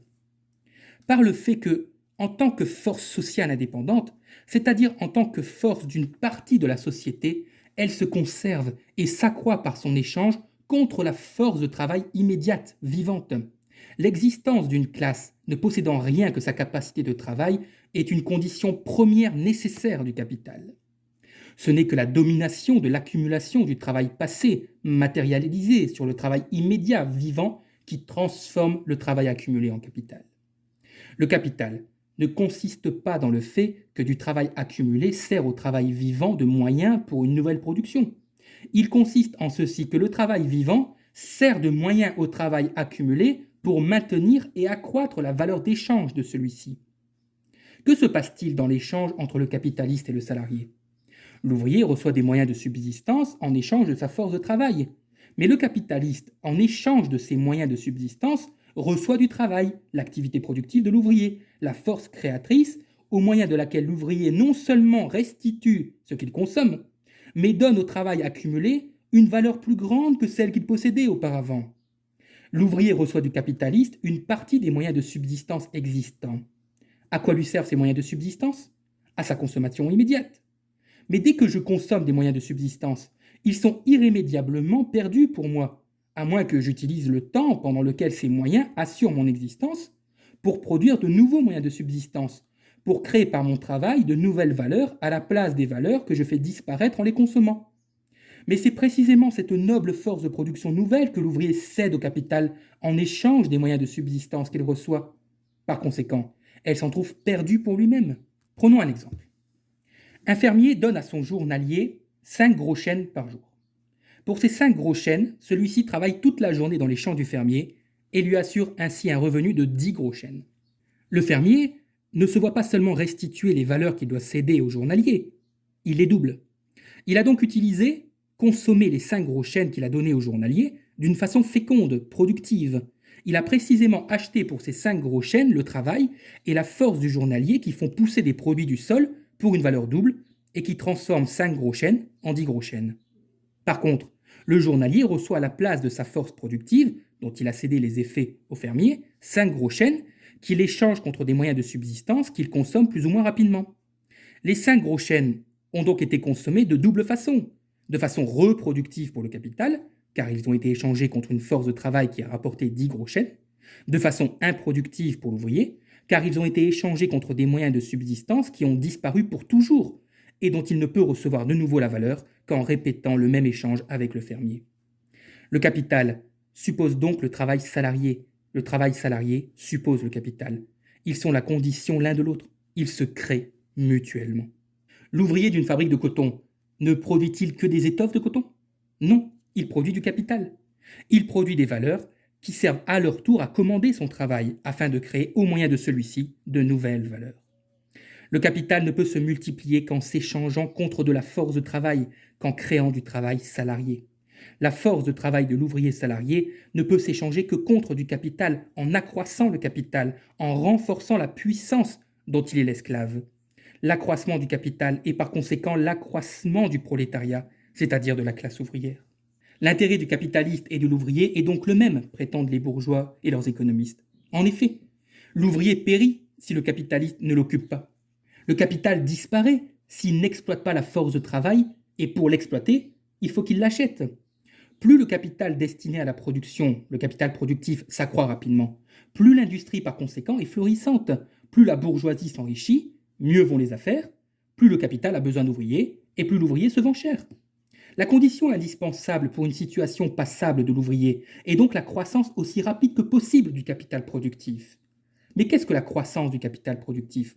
Par le fait que, en tant que force sociale indépendante, c'est-à-dire en tant que force d'une partie de la société, elle se conserve et s'accroît par son échange contre la force de travail immédiate, vivante. L'existence d'une classe ne possédant rien que sa capacité de travail est une condition première nécessaire du capital. Ce n'est que la domination de l'accumulation du travail passé, matérialisé sur le travail immédiat, vivant, qui transforme le travail accumulé en capital. Le capital ne consiste pas dans le fait que du travail accumulé sert au travail vivant de moyen pour une nouvelle production. Il consiste en ceci que le travail vivant sert de moyen au travail accumulé pour maintenir et accroître la valeur d'échange de celui-ci. Que se passe-t-il dans l'échange entre le capitaliste et le salarié? L'ouvrier reçoit des moyens de subsistance en échange de sa force de travail. Mais le capitaliste, en échange de ses moyens de subsistance, reçoit du travail, l'activité productive de l'ouvrier, la force créatrice, au moyen de laquelle l'ouvrier non seulement restitue ce qu'il consomme, mais donne au travail accumulé une valeur plus grande que celle qu'il possédait auparavant. L'ouvrier reçoit du capitaliste une partie des moyens de subsistance existants. À quoi lui servent ces moyens de subsistance? À sa consommation immédiate. Mais dès que je consomme des moyens de subsistance, ils sont irrémédiablement perdus pour moi, à moins que j'utilise le temps pendant lequel ces moyens assurent mon existence pour produire de nouveaux moyens de subsistance, pour créer par mon travail de nouvelles valeurs à la place des valeurs que je fais disparaître en les consommant. Mais c'est précisément cette noble force de production nouvelle que l'ouvrier cède au capital en échange des moyens de subsistance qu'il reçoit. Par conséquent, elle s'en trouve perdue pour lui-même. Prenons un exemple. Un fermier donne à son journalier 5 gros chênes par jour. Pour ces 5 gros chênes, celui-ci travaille toute la journée dans les champs du fermier et lui assure ainsi un revenu de 10 gros chênes. Le fermier ne se voit pas seulement restituer les valeurs qu'il doit céder au journalier, il les double. Il a donc consommé les 5 gros chênes qu'il a donnés au journalier d'une façon féconde, productive. Il a précisément acheté pour ces 5 gros chênes le travail et la force du journalier qui font pousser des produits du sol pour une valeur double et qui transforment 5 gros chênes en 10 gros chênes. Par contre, le journalier reçoit à la place de sa force productive, dont il a cédé les effets au fermier, 5 gros chênes qu'il échange contre des moyens de subsistance qu'il consomme plus ou moins rapidement. Les 5 gros chênes ont donc été consommés de double façon. De façon reproductive pour le capital, car ils ont été échangés contre une force de travail qui a rapporté 10 gros chênes. De façon improductive pour l'ouvrier, car ils ont été échangés contre des moyens de subsistance qui ont disparu pour toujours et dont il ne peut recevoir de nouveau la valeur qu'en répétant le même échange avec le fermier. Le capital suppose donc le travail salarié. Le travail salarié suppose le capital. Ils sont la condition l'un de l'autre. Ils se créent mutuellement. L'ouvrier d'une fabrique de coton ne produit-il que des étoffes de coton? Non, il produit du capital. Il produit des valeurs qui servent à leur tour à commander son travail afin de créer au moyen de celui-ci de nouvelles valeurs. Le capital ne peut se multiplier qu'en s'échangeant contre de la force de travail, qu'en créant du travail salarié. La force de travail de l'ouvrier salarié ne peut s'échanger que contre du capital, en accroissant le capital, en renforçant la puissance dont il est l'esclave. L'accroissement du capital est par conséquent l'accroissement du prolétariat, c'est-à-dire de la classe ouvrière. L'intérêt du capitaliste et de l'ouvrier est donc le même, prétendent les bourgeois et leurs économistes. En effet, l'ouvrier périt si le capitaliste ne l'occupe pas. Le capital disparaît s'il n'exploite pas la force de travail, et pour l'exploiter, il faut qu'il l'achète. Plus le capital destiné à la production, le capital productif, s'accroît rapidement, plus l'industrie par conséquent est florissante, plus la bourgeoisie s'enrichit, mieux vont les affaires, plus le capital a besoin d'ouvriers, et plus l'ouvrier se vend cher. La condition indispensable pour une situation passable de l'ouvrier est donc la croissance aussi rapide que possible du capital productif. Mais qu'est-ce que la croissance du capital productif?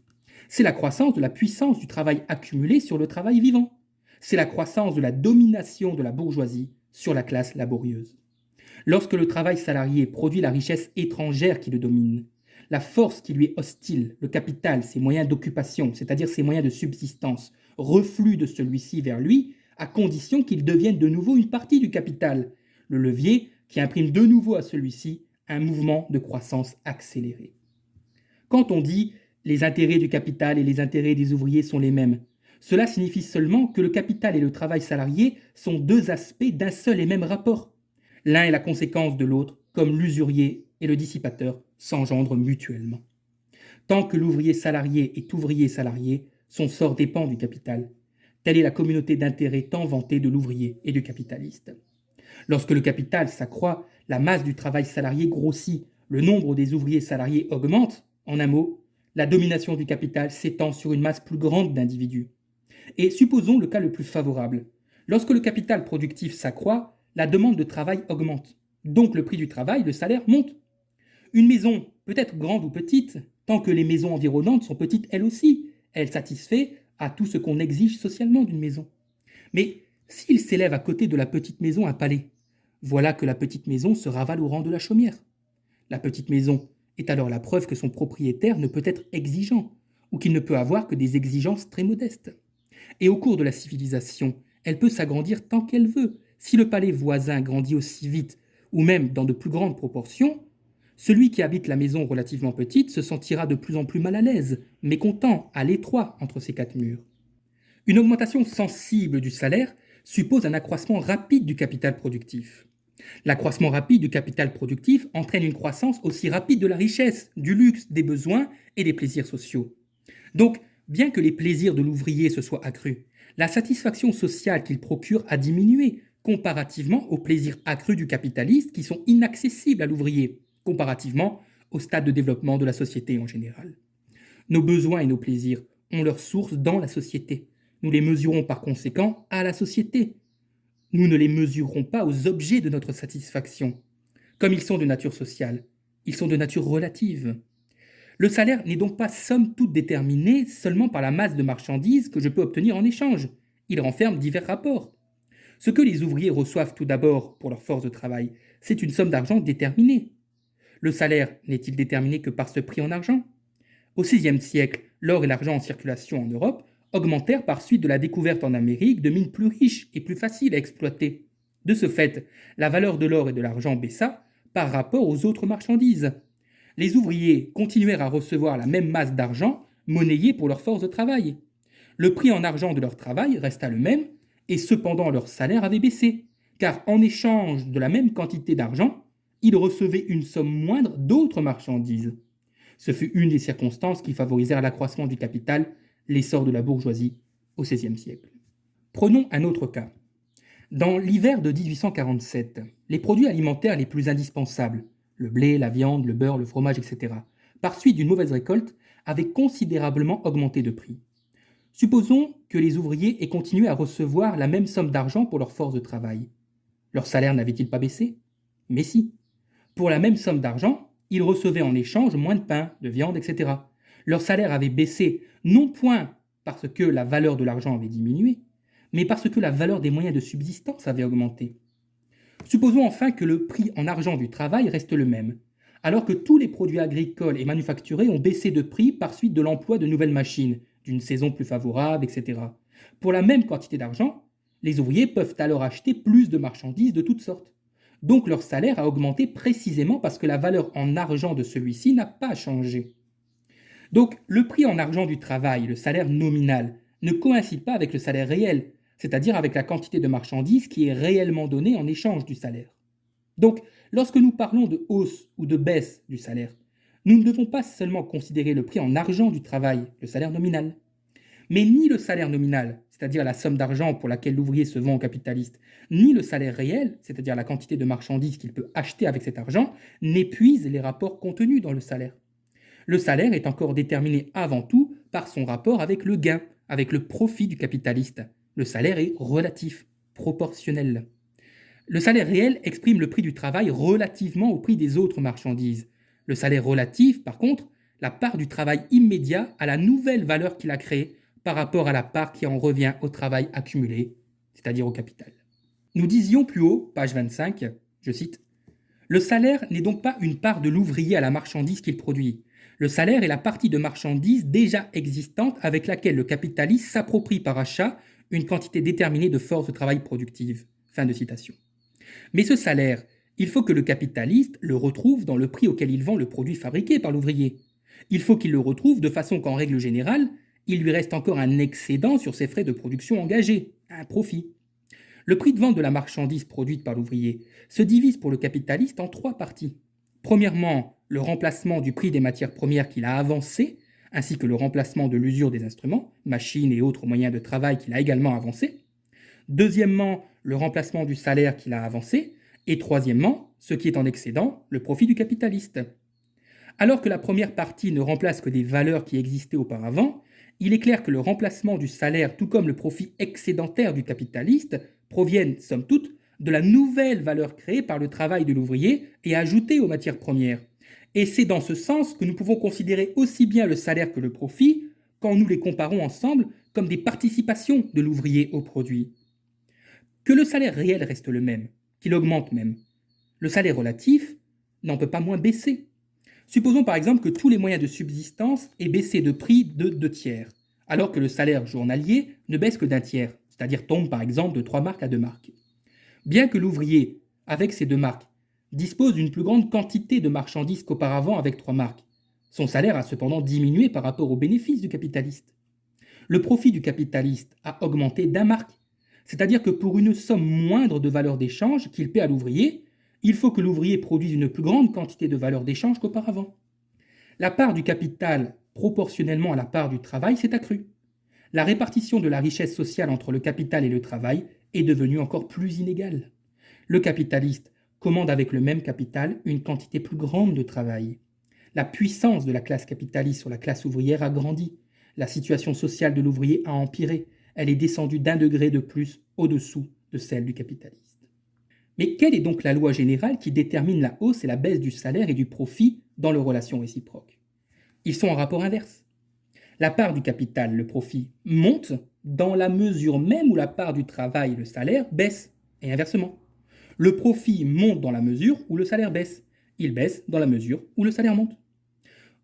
C'est la croissance de la puissance du travail accumulé sur le travail vivant. C'est la croissance de la domination de la bourgeoisie sur la classe laborieuse. Lorsque le travail salarié produit la richesse étrangère qui le domine, la force qui lui est hostile, le capital, ses moyens d'occupation, c'est-à-dire ses moyens de subsistance, reflux de celui-ci vers lui, à condition qu'il devienne de nouveau une partie du capital, le levier qui imprime de nouveau à celui-ci un mouvement de croissance accéléré. Quand on dit les intérêts du capital et les intérêts des ouvriers sont les mêmes, cela signifie seulement que le capital et le travail salarié sont deux aspects d'un seul et même rapport. L'un est la conséquence de l'autre, comme l'usurier et le dissipateur s'engendrent mutuellement. Tant que l'ouvrier salarié est ouvrier salarié, son sort dépend du capital. Telle est la communauté d'intérêts tant vantée de l'ouvrier et du capitaliste. Lorsque le capital s'accroît, la masse du travail salarié grossit, le nombre des ouvriers salariés augmente. En un mot, la domination du capital s'étend sur une masse plus grande d'individus. Et supposons le cas le plus favorable. Lorsque le capital productif s'accroît, la demande de travail augmente. Donc le prix du travail, le salaire, monte. Une maison peut être grande ou petite, tant que les maisons environnantes sont petites elles aussi. Elle satisfait à tout ce qu'on exige socialement d'une maison. Mais s'il s'élève à côté de la petite maison un palais, voilà que la petite maison se ravale au rang de la chaumière. La petite maison est alors la preuve que son propriétaire ne peut être exigeant, ou qu'il ne peut avoir que des exigences très modestes. Et au cours de la civilisation, elle peut s'agrandir tant qu'elle veut. Si le palais voisin grandit aussi vite, ou même dans de plus grandes proportions, celui qui habite la maison relativement petite se sentira de plus en plus mal à l'aise, mécontent, à l'étroit entre ces quatre murs. Une augmentation sensible du salaire suppose un accroissement rapide du capital productif. L'accroissement rapide du capital productif entraîne une croissance aussi rapide de la richesse, du luxe, des besoins et des plaisirs sociaux. Donc, bien que les plaisirs de l'ouvrier se soient accrus, la satisfaction sociale qu'il procure a diminué comparativement aux plaisirs accrus du capitaliste qui sont inaccessibles à l'ouvrier, comparativement au stade de développement de la société en général. Nos besoins et nos plaisirs ont leur source dans la société. Nous les mesurons par conséquent à la société. Nous ne les mesurons pas aux objets de notre satisfaction. Comme ils sont de nature sociale, ils sont de nature relative. Le salaire n'est donc pas somme toute déterminé seulement par la masse de marchandises que je peux obtenir en échange. Il renferme divers rapports. Ce que les ouvriers reçoivent tout d'abord pour leur force de travail, c'est une somme d'argent déterminée. Le salaire n'est-il déterminé que par ce prix en argent ? Au VIe siècle, l'or et l'argent en circulation en Europe augmentèrent par suite de la découverte en Amérique de mines plus riches et plus faciles à exploiter. De ce fait, la valeur de l'or et de l'argent baissa par rapport aux autres marchandises. Les ouvriers continuèrent à recevoir la même masse d'argent monnayée pour leur force de travail. Le prix en argent de leur travail resta le même, et cependant leur salaire avait baissé, car en échange de la même quantité d'argent, ils recevaient une somme moindre d'autres marchandises. Ce fut une des circonstances qui favorisèrent l'accroissement du capital, l'essor de la bourgeoisie au XVIe siècle. Prenons un autre cas. Dans l'hiver de 1847, les produits alimentaires les plus indispensables, le blé, la viande, le beurre, le fromage, etc., par suite d'une mauvaise récolte, avaient considérablement augmenté de prix. Supposons que les ouvriers aient continué à recevoir la même somme d'argent pour leur force de travail. Leur salaire n'avait-il pas baissé ? Mais si. Pour la même somme d'argent, ils recevaient en échange moins de pain, de viande, etc. Leur salaire avait baissé, non point parce que la valeur de l'argent avait diminué, mais parce que la valeur des moyens de subsistance avait augmenté. Supposons enfin que le prix en argent du travail reste le même, alors que tous les produits agricoles et manufacturés ont baissé de prix par suite de l'emploi de nouvelles machines, d'une saison plus favorable, etc. Pour la même quantité d'argent, les ouvriers peuvent alors acheter plus de marchandises de toutes sortes. Donc leur salaire a augmenté précisément parce que la valeur en argent de celui-ci n'a pas changé. Donc le prix en argent du travail, le salaire nominal, ne coïncide pas avec le salaire réel, c'est-à-dire avec la quantité de marchandises qui est réellement donnée en échange du salaire. Donc lorsque nous parlons de hausse ou de baisse du salaire, nous ne devons pas seulement considérer le prix en argent du travail, le salaire nominal, mais ni le salaire nominal, c'est-à-dire la somme d'argent pour laquelle l'ouvrier se vend au capitaliste, ni le salaire réel, c'est-à-dire la quantité de marchandises qu'il peut acheter avec cet argent, n'épuisent les rapports contenus dans le salaire. Le salaire est encore déterminé avant tout par son rapport avec le gain, avec le profit du capitaliste. Le salaire est relatif, proportionnel. Le salaire réel exprime le prix du travail relativement au prix des autres marchandises. Le salaire relatif, par contre, la part du travail immédiat à la nouvelle valeur qu'il a créée par rapport à la part qui en revient au travail accumulé, c'est-à-dire au capital. Nous disions plus haut, page 25, je cite, « Le salaire n'est donc pas une part de l'ouvrier à la marchandise qu'il produit. Le salaire est la partie de marchandises déjà existante avec laquelle le capitaliste s'approprie par achat une quantité déterminée de force de travail productive. Fin de citation. Mais ce salaire, il faut que le capitaliste le retrouve dans le prix auquel il vend le produit fabriqué par l'ouvrier. Il faut qu'il le retrouve de façon qu'en règle générale, il lui reste encore un excédent sur ses frais de production engagés, un profit. Le prix de vente de la marchandise produite par l'ouvrier se divise pour le capitaliste en trois parties. Premièrement, le remplacement du prix des matières premières qu'il a avancé, ainsi que le remplacement de l'usure des instruments, machines et autres moyens de travail qu'il a également avancés. Deuxièmement, le remplacement du salaire qu'il a avancé. Et troisièmement, ce qui est en excédent, le profit du capitaliste. Alors que la première partie ne remplace que des valeurs qui existaient auparavant, il est clair que le remplacement du salaire, tout comme le profit excédentaire du capitaliste, proviennent, somme toute, de la nouvelle valeur créée par le travail de l'ouvrier et ajoutée aux matières premières. Et c'est dans ce sens que nous pouvons considérer aussi bien le salaire que le profit quand nous les comparons ensemble comme des participations de l'ouvrier au produit. Que le salaire réel reste le même, qu'il augmente même. Le salaire relatif n'en peut pas moins baisser. Supposons par exemple que tous les moyens de subsistance aient baissé de prix de 2 tiers, alors que le salaire journalier ne baisse que d'un tiers, c'est-à-dire tombe par exemple de 3 marks à 2 marks. Bien que l'ouvrier, avec ces 2 marks, dispose d'une plus grande quantité de marchandises qu'auparavant avec 3 marks, son salaire a cependant diminué par rapport aux bénéfices du capitaliste. Le profit du capitaliste a augmenté d'1 mark, c'est-à-dire que pour une somme moindre de valeur d'échange qu'il paie à l'ouvrier, il faut que l'ouvrier produise une plus grande quantité de valeur d'échange qu'auparavant. La part du capital, proportionnellement à la part du travail, s'est accrue. La répartition de la richesse sociale entre le capital et le travail est devenue encore plus inégale. Le capitaliste commande avec le même capital une quantité plus grande de travail. La puissance de la classe capitaliste sur la classe ouvrière a grandi. La situation sociale de l'ouvrier a empiré. Elle est descendue d'1 degré de plus au-dessous de celle du capitaliste. Mais quelle est donc la loi générale qui détermine la hausse et la baisse du salaire et du profit dans leurs relations réciproques? Ils sont en rapport inverse. La part du capital, le profit, monte dans la mesure même où la part du travail, le salaire, baisse, et inversement. Le profit monte dans la mesure où le salaire baisse. Il baisse dans la mesure où le salaire monte.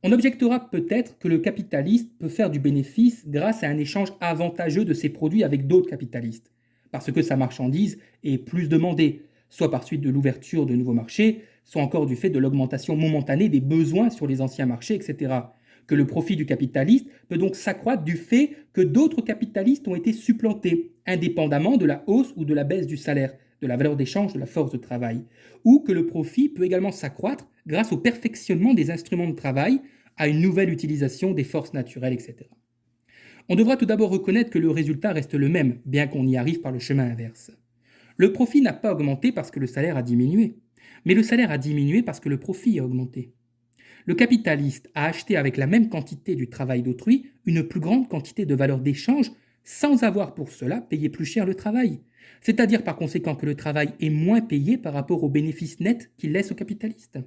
On objectera peut-être que le capitaliste peut faire du bénéfice grâce à un échange avantageux de ses produits avec d'autres capitalistes, parce que sa marchandise est plus demandée, soit par suite de l'ouverture de nouveaux marchés, soit encore du fait de l'augmentation momentanée des besoins sur les anciens marchés, etc. Que le profit du capitaliste peut donc s'accroître du fait que d'autres capitalistes ont été supplantés, indépendamment de la hausse ou de la baisse du salaire, de la valeur d'échange de la force de travail, ou que le profit peut également s'accroître grâce au perfectionnement des instruments de travail, à une nouvelle utilisation des forces naturelles, etc. On devra tout d'abord reconnaître que le résultat reste le même, bien qu'on y arrive par le chemin inverse. Le profit n'a pas augmenté parce que le salaire a diminué, mais le salaire a diminué parce que le profit a augmenté. Le capitaliste a acheté avec la même quantité du travail d'autrui une plus grande quantité de valeur d'échange sans avoir pour cela payé plus cher le travail. C'est-à-dire par conséquent que le travail est moins payé par rapport aux bénéfices nets qu'il laisse au capitaliste.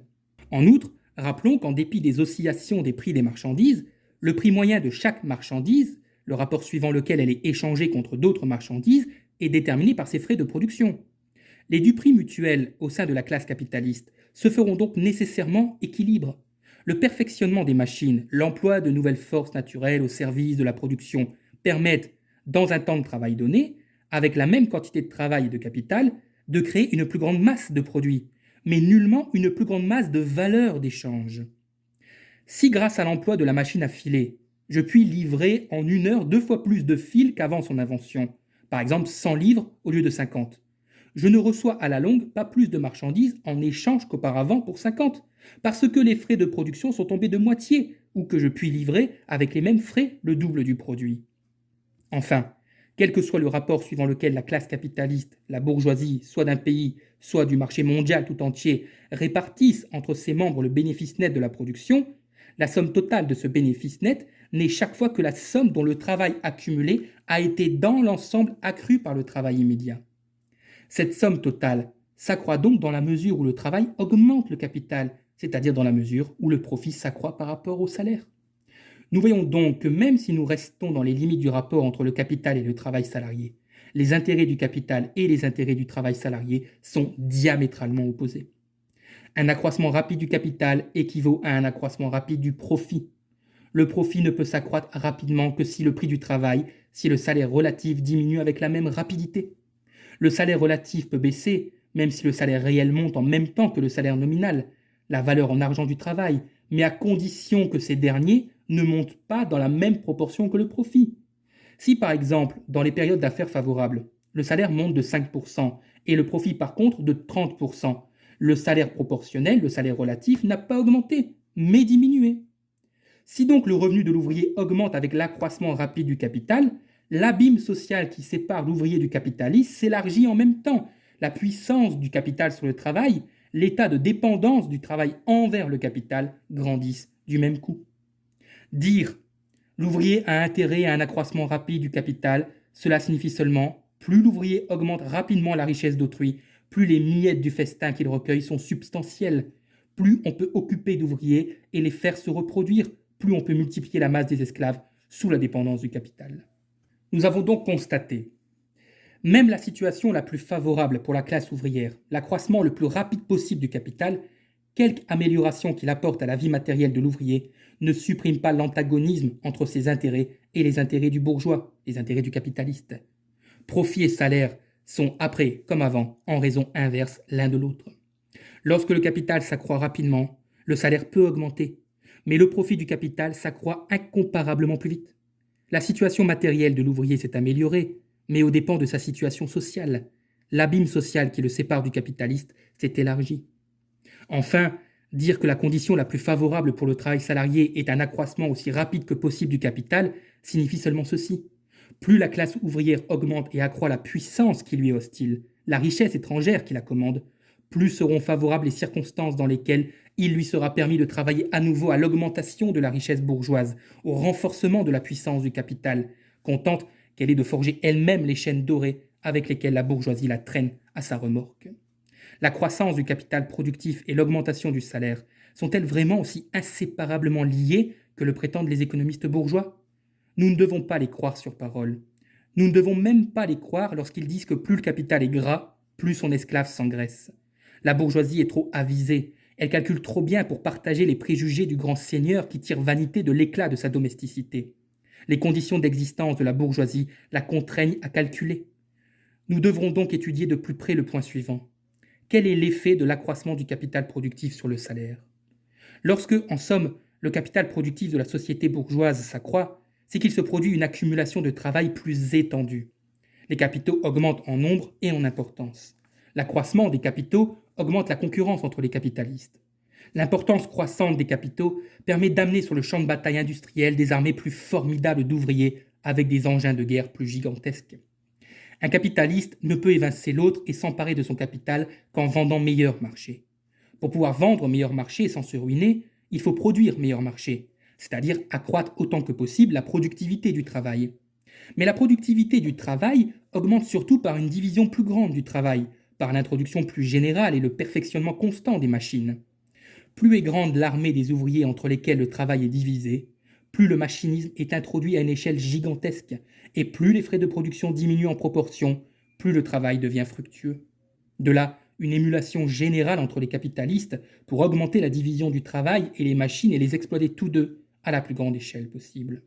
En outre, rappelons qu'en dépit des oscillations des prix des marchandises, le prix moyen de chaque marchandise, le rapport suivant lequel elle est échangée contre d'autres marchandises, est déterminé par ses frais de production. Les duperies mutuelles au sein de la classe capitaliste se feront donc nécessairement équilibre. Le perfectionnement des machines, l'emploi de nouvelles forces naturelles au service de la production permettent, dans un temps de travail donné, avec la même quantité de travail et de capital, de créer une plus grande masse de produits, mais nullement une plus grande masse de valeur d'échange. Si grâce à l'emploi de la machine à filer, je puis livrer en 1 heure 2 fois plus de fils qu'avant son invention, par exemple 100 livres au lieu de 50, je ne reçois à la longue pas plus de marchandises en échange qu'auparavant pour 50, parce que les frais de production sont tombés de moitié, ou que je puis livrer avec les mêmes frais le double du produit. Enfin, quel que soit le rapport suivant lequel la classe capitaliste, la bourgeoisie, soit d'un pays, soit du marché mondial tout entier, répartissent entre ses membres le bénéfice net de la production, la somme totale de ce bénéfice net n'est chaque fois que la somme dont le travail accumulé a été dans l'ensemble accru par le travail immédiat. Cette somme totale s'accroît donc dans la mesure où le travail augmente le capital, c'est-à-dire dans la mesure où le profit s'accroît par rapport au salaire. Nous voyons donc que même si nous restons dans les limites du rapport entre le capital et le travail salarié, les intérêts du capital et les intérêts du travail salarié sont diamétralement opposés. Un accroissement rapide du capital équivaut à un accroissement rapide du profit. Le profit ne peut s'accroître rapidement que si le prix du travail, si le salaire relatif diminue avec la même rapidité. Le salaire relatif peut baisser, même si le salaire réel monte en même temps que le salaire nominal, la valeur en argent du travail, mais à condition que ces derniers ne montent pas dans la même proportion que le profit. Si par exemple, dans les périodes d'affaires favorables, le salaire monte de 5% et le profit par contre de 30%, le salaire proportionnel, le salaire relatif, n'a pas augmenté, mais diminué. Si donc le revenu de l'ouvrier augmente avec l'accroissement rapide du capital, l'abîme social qui sépare l'ouvrier du capitaliste s'élargit en même temps. La puissance du capital sur le travail, l'état de dépendance du travail envers le capital grandissent du même coup. Dire l'ouvrier a intérêt à un accroissement rapide du capital, cela signifie seulement plus l'ouvrier augmente rapidement la richesse d'autrui, plus les miettes du festin qu'il recueille sont substantielles, plus on peut occuper d'ouvriers et les faire se reproduire, plus on peut multiplier la masse des esclaves sous la dépendance du capital. Nous avons donc constaté, même la situation la plus favorable pour la classe ouvrière, l'accroissement le plus rapide possible du capital, quelque amélioration qu'il apporte à la vie matérielle de l'ouvrier, ne supprime pas l'antagonisme entre ses intérêts et les intérêts du bourgeois, les intérêts du capitaliste. Profit et salaire sont après, comme avant, en raison inverse l'un de l'autre. Lorsque le capital s'accroît rapidement, le salaire peut augmenter, mais le profit du capital s'accroît incomparablement plus vite. La situation matérielle de l'ouvrier s'est améliorée, mais aux dépens de sa situation sociale. L'abîme social qui le sépare du capitaliste s'est élargi. Enfin, dire que la condition la plus favorable pour le travail salarié est un accroissement aussi rapide que possible du capital signifie seulement ceci. Plus la classe ouvrière augmente et accroît la puissance qui lui est hostile, la richesse étrangère qui la commande, plus seront favorables les circonstances dans lesquelles il lui sera permis de travailler à nouveau à l'augmentation de la richesse bourgeoise, au renforcement de la puissance du capital, contente qu'elle ait de forger elle-même les chaînes dorées avec lesquelles la bourgeoisie la traîne à sa remorque. La croissance du capital productif et l'augmentation du salaire sont-elles vraiment aussi inséparablement liées que le prétendent les économistes bourgeois ? Nous ne devons pas les croire sur parole. Nous ne devons même pas les croire lorsqu'ils disent que plus le capital est gras, plus son esclave s'engraisse. La bourgeoisie est trop avisée, elle calcule trop bien pour partager les préjugés du grand seigneur qui tire vanité de l'éclat de sa domesticité. Les conditions d'existence de la bourgeoisie la contraignent à calculer. Nous devrons donc étudier de plus près le point suivant. Quel est l'effet de l'accroissement du capital productif sur le salaire ? Lorsque, en somme, le capital productif de la société bourgeoise s'accroît, c'est qu'il se produit une accumulation de travail plus étendue. Les capitaux augmentent en nombre et en importance. L'accroissement des capitaux augmente la concurrence entre les capitalistes. L'importance croissante des capitaux permet d'amener sur le champ de bataille industriel des armées plus formidables d'ouvriers avec des engins de guerre plus gigantesques. Un capitaliste ne peut évincer l'autre et s'emparer de son capital qu'en vendant meilleur marché. Pour pouvoir vendre meilleur marché sans se ruiner, il faut produire meilleur marché, c'est-à-dire accroître autant que possible la productivité du travail. Mais la productivité du travail augmente surtout par une division plus grande du travail, par l'introduction plus générale et le perfectionnement constant des machines. Plus est grande l'armée des ouvriers entre lesquels le travail est divisé, plus le machinisme est introduit à une échelle gigantesque, et plus les frais de production diminuent en proportion, plus le travail devient fructueux. De là, une émulation générale entre les capitalistes pour augmenter la division du travail et les machines et les exploiter tous deux à la plus grande échelle possible.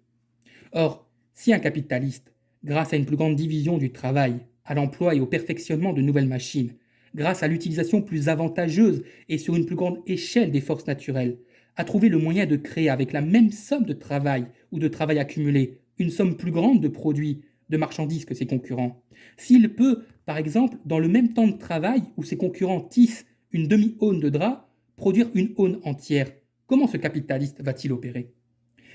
Or, si un capitaliste, grâce à une plus grande division du travail, à l'emploi et au perfectionnement de nouvelles machines, grâce à l'utilisation plus avantageuse et sur une plus grande échelle des forces naturelles, a trouvé le moyen de créer avec la même somme de travail ou de travail accumulé une somme plus grande de produits, de marchandises que ses concurrents. S'il peut, par exemple, dans le même temps de travail où ses concurrents tissent une demi-aune de drap, produire une aune entière, comment ce capitaliste va-t-il opérer ?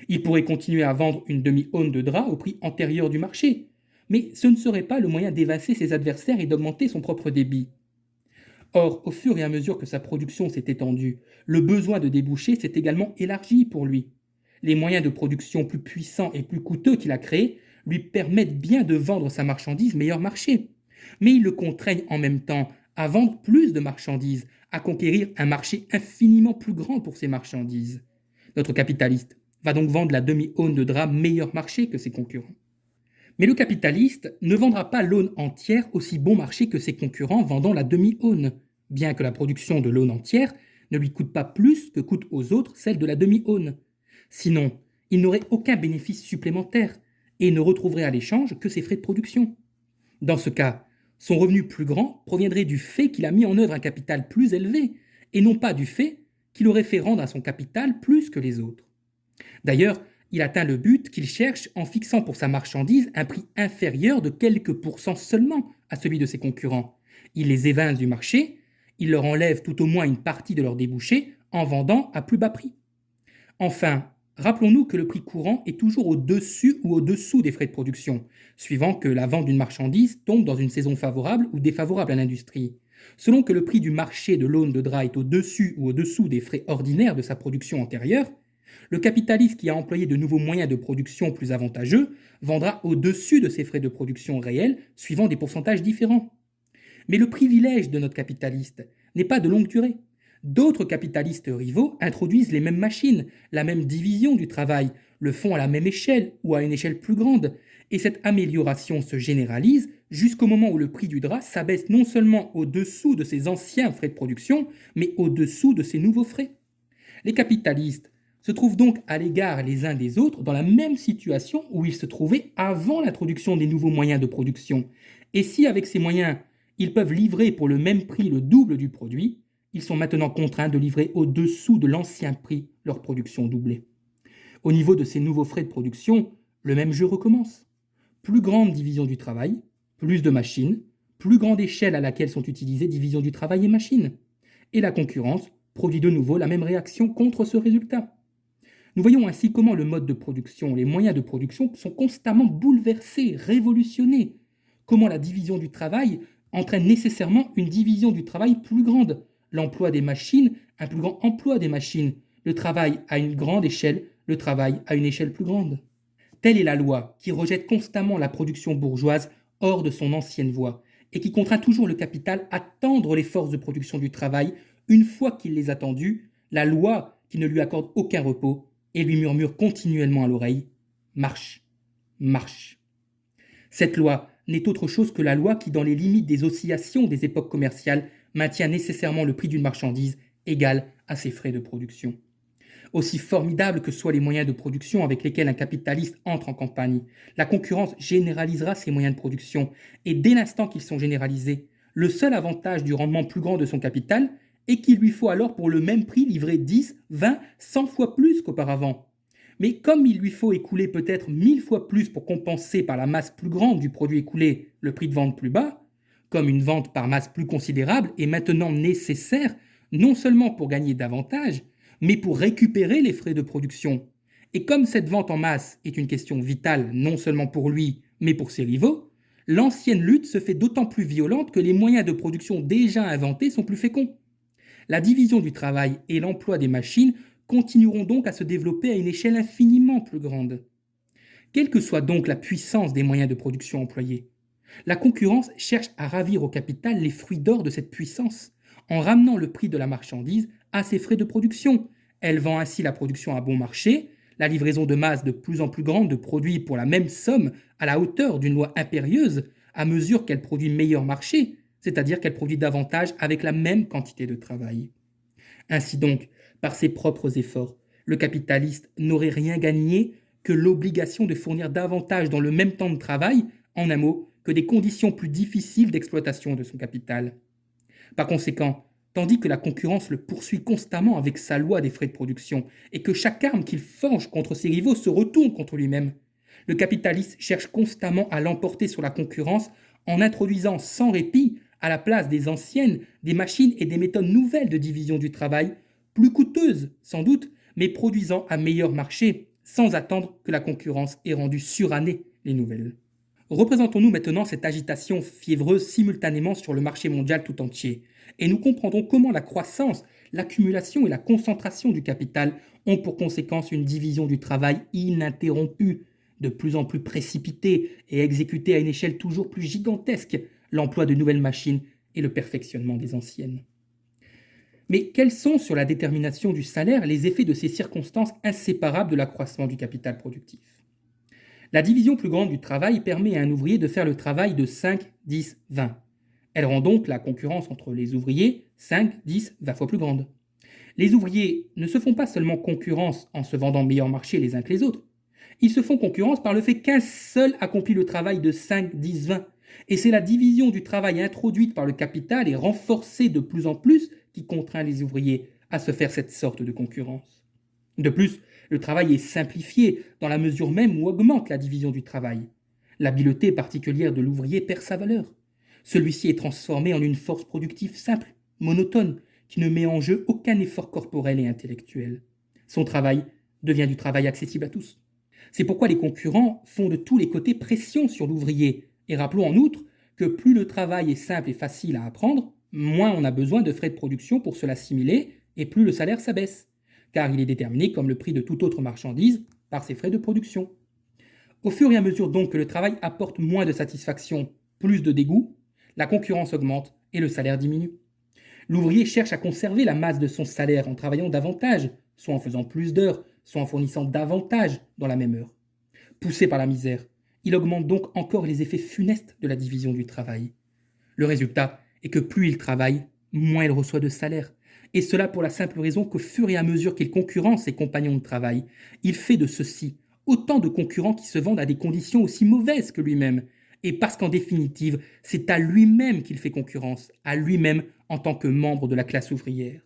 Il pourrait continuer à vendre une demi-aune de drap au prix antérieur du marché, mais ce ne serait pas le moyen d'évincer ses adversaires et d'augmenter son propre débit. Or, au fur et à mesure que sa production s'est étendue, le besoin de débouchés s'est également élargi pour lui. Les moyens de production plus puissants et plus coûteux qu'il a créés lui permettent bien de vendre sa marchandise meilleur marché. Mais ils le contraignent en même temps à vendre plus de marchandises, à conquérir un marché infiniment plus grand pour ses marchandises. Notre capitaliste va donc vendre la demi-aune de drap meilleur marché que ses concurrents. Mais le capitaliste ne vendra pas l'aune entière aussi bon marché que ses concurrents vendant la demi-aune, bien que la production de l'aune entière ne lui coûte pas plus que coûte aux autres celle de la demi-aune. Sinon, il n'aurait aucun bénéfice supplémentaire et ne retrouverait à l'échange que ses frais de production. Dans ce cas, son revenu plus grand proviendrait du fait qu'il a mis en œuvre un capital plus élevé et non pas du fait qu'il aurait fait rendre à son capital plus que les autres. D'ailleurs, il atteint le but qu'il cherche en fixant pour sa marchandise un prix inférieur de quelques pourcents seulement à celui de ses concurrents. Il les évince du marché, il leur enlève tout au moins une partie de leurs débouchés en vendant à plus bas prix. Enfin, rappelons-nous que le prix courant est toujours au-dessus ou au-dessous des frais de production, suivant que la vente d'une marchandise tombe dans une saison favorable ou défavorable à l'industrie. Selon que le prix du marché de l'aune de drap est au-dessus ou au-dessous des frais ordinaires de sa production antérieure, le capitaliste qui a employé de nouveaux moyens de production plus avantageux vendra au-dessus de ses frais de production réels, suivant des pourcentages différents. Mais le privilège de notre capitaliste n'est pas de longue durée. D'autres capitalistes rivaux introduisent les mêmes machines, la même division du travail, le font à la même échelle ou à une échelle plus grande, et cette amélioration se généralise jusqu'au moment où le prix du drap s'abaisse non seulement au-dessous de ses anciens frais de production, mais au-dessous de ses nouveaux frais. Les capitalistes se trouvent donc à l'égard les uns des autres dans la même situation où ils se trouvaient avant l'introduction des nouveaux moyens de production. Et si avec ces moyens, ils peuvent livrer pour le même prix le double du produit, ils sont maintenant contraints de livrer au-dessous de l'ancien prix leur production doublée. Au niveau de ces nouveaux frais de production, le même jeu recommence. Plus grande division du travail, plus de machines, plus grande échelle à laquelle sont utilisées division du travail et machines. Et la concurrence produit de nouveau la même réaction contre ce résultat. Nous voyons ainsi comment le mode de production, les moyens de production sont constamment bouleversés, révolutionnés. Comment la division du travail entraîne nécessairement une division du travail plus grande. L'emploi des machines, un plus grand emploi des machines. Le travail à une grande échelle, le travail à une échelle plus grande. Telle est la loi qui rejette constamment la production bourgeoise hors de son ancienne voie et qui contraint toujours le capital à tendre les forces de production du travail une fois qu'il les a tendues, la loi qui ne lui accorde aucun repos et lui murmure continuellement à l'oreille « Marche, marche ». Cette loi n'est autre chose que la loi qui, dans les limites des oscillations des époques commerciales, maintient nécessairement le prix d'une marchandise égal à ses frais de production. Aussi formidables que soient les moyens de production avec lesquels un capitaliste entre en campagne, la concurrence généralisera ces moyens de production, et dès l'instant qu'ils sont généralisés, le seul avantage du rendement plus grand de son capital est qu'il lui faut alors pour le même prix livrer 10, 20, 100 fois plus qu'auparavant. Mais comme il lui faut écouler peut-être 1000 fois plus pour compenser par la masse plus grande du produit écoulé le prix de vente plus bas, comme une vente par masse plus considérable est maintenant nécessaire non seulement pour gagner davantage, mais pour récupérer les frais de production. Et comme cette vente en masse est une question vitale non seulement pour lui, mais pour ses rivaux, l'ancienne lutte se fait d'autant plus violente que les moyens de production déjà inventés sont plus féconds. La division du travail et l'emploi des machines continueront donc à se développer à une échelle infiniment plus grande. Quelle que soit donc la puissance des moyens de production employés, la concurrence cherche à ravir au capital les fruits d'or de cette puissance, en ramenant le prix de la marchandise à ses frais de production. Elle vend ainsi la production à bon marché, la livraison de masse de plus en plus grande de produits pour la même somme à la hauteur d'une loi impérieuse à mesure qu'elle produit meilleur marché, c'est-à-dire qu'elle produit davantage avec la même quantité de travail. Ainsi donc, par ses propres efforts, le capitaliste n'aurait rien gagné que l'obligation de fournir davantage dans le même temps de travail, en un mot, que des conditions plus difficiles d'exploitation de son capital. Par conséquent, tandis que la concurrence le poursuit constamment avec sa loi des frais de production et que chaque arme qu'il forge contre ses rivaux se retourne contre lui-même, le capitaliste cherche constamment à l'emporter sur la concurrence en introduisant sans répit à la place des anciennes des machines et des méthodes nouvelles de division du travail, plus coûteuses sans doute, mais produisant un meilleur marché sans attendre que la concurrence ait rendu surannées les nouvelles. Représentons-nous maintenant cette agitation fiévreuse simultanément sur le marché mondial tout entier, et nous comprendrons comment la croissance, l'accumulation et la concentration du capital ont pour conséquence une division du travail ininterrompue, de plus en plus précipitée et exécutée à une échelle toujours plus gigantesque, l'emploi de nouvelles machines et le perfectionnement des anciennes. Mais quels sont sur la détermination du salaire les effets de ces circonstances inséparables de l'accroissement du capital productif ? La division plus grande du travail permet à un ouvrier de faire le travail de 5, 10, 20. Elle rend donc la concurrence entre les ouvriers 5, 10, 20 fois plus grande. Les ouvriers ne se font pas seulement concurrence en se vendant meilleur marché les uns que les autres, ils se font concurrence par le fait qu'un seul accomplit le travail de 5, 10, 20. Et c'est la division du travail introduite par le capital et renforcée de plus en plus qui contraint les ouvriers à se faire cette sorte de concurrence. De plus, le travail est simplifié dans la mesure même où augmente la division du travail. L'habileté particulière de l'ouvrier perd sa valeur. Celui-ci est transformé en une force productive simple, monotone, qui ne met en jeu aucun effort corporel et intellectuel. Son travail devient du travail accessible à tous. C'est pourquoi les concurrents font de tous les côtés pression sur l'ouvrier. Et rappelons en outre que plus le travail est simple et facile à apprendre, moins on a besoin de frais de production pour se l'assimiler et plus le salaire s'abaisse, car il est déterminé comme le prix de toute autre marchandise par ses frais de production. Au fur et à mesure donc que le travail apporte moins de satisfaction, plus de dégoût, la concurrence augmente et le salaire diminue. L'ouvrier cherche à conserver la masse de son salaire en travaillant davantage, soit en faisant plus d'heures, soit en fournissant davantage dans la même heure. Poussé par la misère, il augmente donc encore les effets funestes de la division du travail. Le résultat est que plus il travaille, moins il reçoit de salaire. Et cela pour la simple raison qu'au fur et à mesure qu'il concurrence ses compagnons de travail, il fait de ceux-ci autant de concurrents qui se vendent à des conditions aussi mauvaises que lui-même. Et parce qu'en définitive, c'est à lui-même qu'il fait concurrence, à lui-même en tant que membre de la classe ouvrière.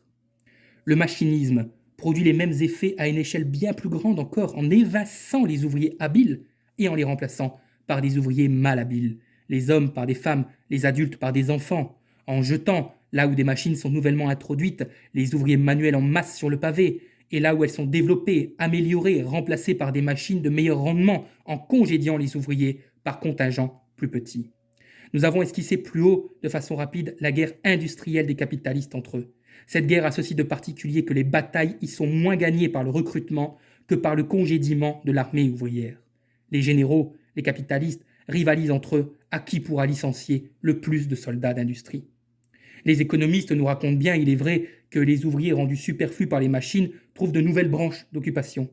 Le machinisme produit les mêmes effets à une échelle bien plus grande encore en évinçant les ouvriers habiles et en les remplaçant par des ouvriers mal habiles, les hommes par des femmes, les adultes par des enfants, en jetant, là où des machines sont nouvellement introduites, les ouvriers manuels en masse sur le pavé, et là où elles sont développées, améliorées, remplacées par des machines de meilleur rendement, en congédiant les ouvriers par contingents plus petits. Nous avons esquissé plus haut, de façon rapide, la guerre industrielle des capitalistes entre eux. Cette guerre a ceci de particulier que les batailles y sont moins gagnées par le recrutement que par le congédiement de l'armée ouvrière. Les généraux, les capitalistes, rivalisent entre eux à qui pourra licencier le plus de soldats d'industrie. Les économistes nous racontent bien, il est vrai, que les ouvriers rendus superflus par les machines trouvent de nouvelles branches d'occupation.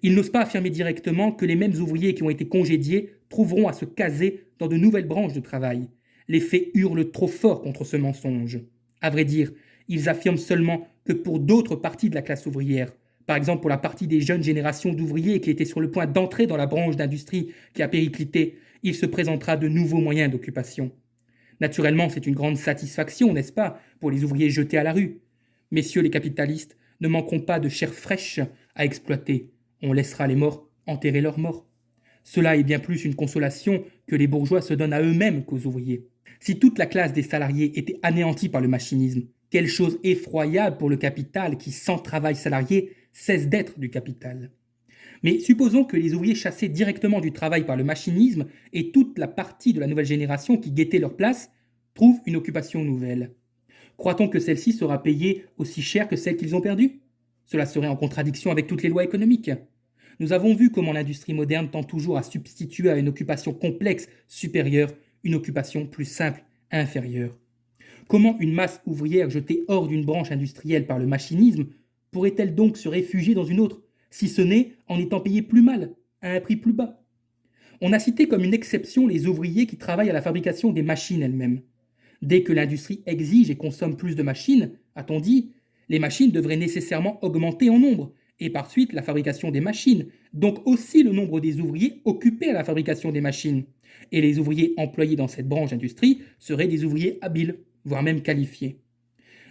Ils n'osent pas affirmer directement que les mêmes ouvriers qui ont été congédiés trouveront à se caser dans de nouvelles branches de travail. Les faits hurlent trop fort contre ce mensonge. À vrai dire, ils affirment seulement que pour d'autres parties de la classe ouvrière, par exemple pour la partie des jeunes générations d'ouvriers qui étaient sur le point d'entrer dans la branche d'industrie qui a périclité, il se présentera de nouveaux moyens d'occupation. Naturellement, c'est une grande satisfaction, n'est-ce pas, pour les ouvriers jetés à la rue. Messieurs les capitalistes ne manqueront pas de chair fraîche à exploiter. On laissera les morts enterrer leurs morts. Cela est bien plus une consolation que les bourgeois se donnent à eux-mêmes qu'aux ouvriers. Si toute la classe des salariés était anéantie par le machinisme, quelle chose effroyable pour le capital qui, sans travail salarié, cesse d'être du capital. Mais supposons que les ouvriers chassés directement du travail par le machinisme et toute la partie de la nouvelle génération qui guettait leur place trouvent une occupation nouvelle. Croit-on que celle-ci sera payée aussi cher que celle qu'ils ont perdue? Cela serait en contradiction avec toutes les lois économiques. Nous avons vu comment l'industrie moderne tend toujours à substituer à une occupation complexe supérieure une occupation plus simple, inférieure. Comment une masse ouvrière jetée hors d'une branche industrielle par le machinisme pourrait-elle donc se réfugier dans une autre, si ce n'est en étant payée plus mal, à un prix plus bas? On a cité comme une exception les ouvriers qui travaillent à la fabrication des machines elles-mêmes. Dès que l'industrie exige et consomme plus de machines, a-t-on dit, les machines devraient nécessairement augmenter en nombre, et par suite la fabrication des machines, donc aussi le nombre des ouvriers occupés à la fabrication des machines. Et les ouvriers employés dans cette branche d'industrie seraient des ouvriers habiles, voire même qualifiés.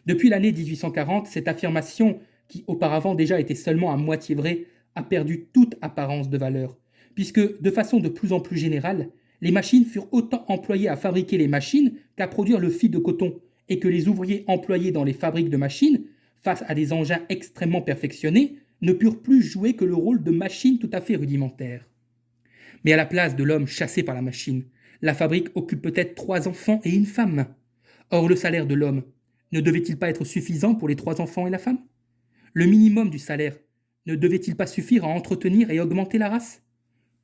Depuis l'année 1840, cette affirmation, qui auparavant déjà était seulement à moitié vraie, a perdu toute apparence de valeur, puisque, de façon de plus en plus générale, les machines furent autant employées à fabriquer les machines qu'à produire le fil de coton, et que les ouvriers employés dans les fabriques de machines, face à des engins extrêmement perfectionnés, ne purent plus jouer que le rôle de machines tout à fait rudimentaires. Mais à la place de l'homme chassé par la machine, la fabrique occupe peut-être 3 enfants et une femme. Or, le salaire de l'homme ne devait-il pas être suffisant pour les 3 enfants et la femme? Le minimum du salaire ne devait-il pas suffire à entretenir et augmenter la race?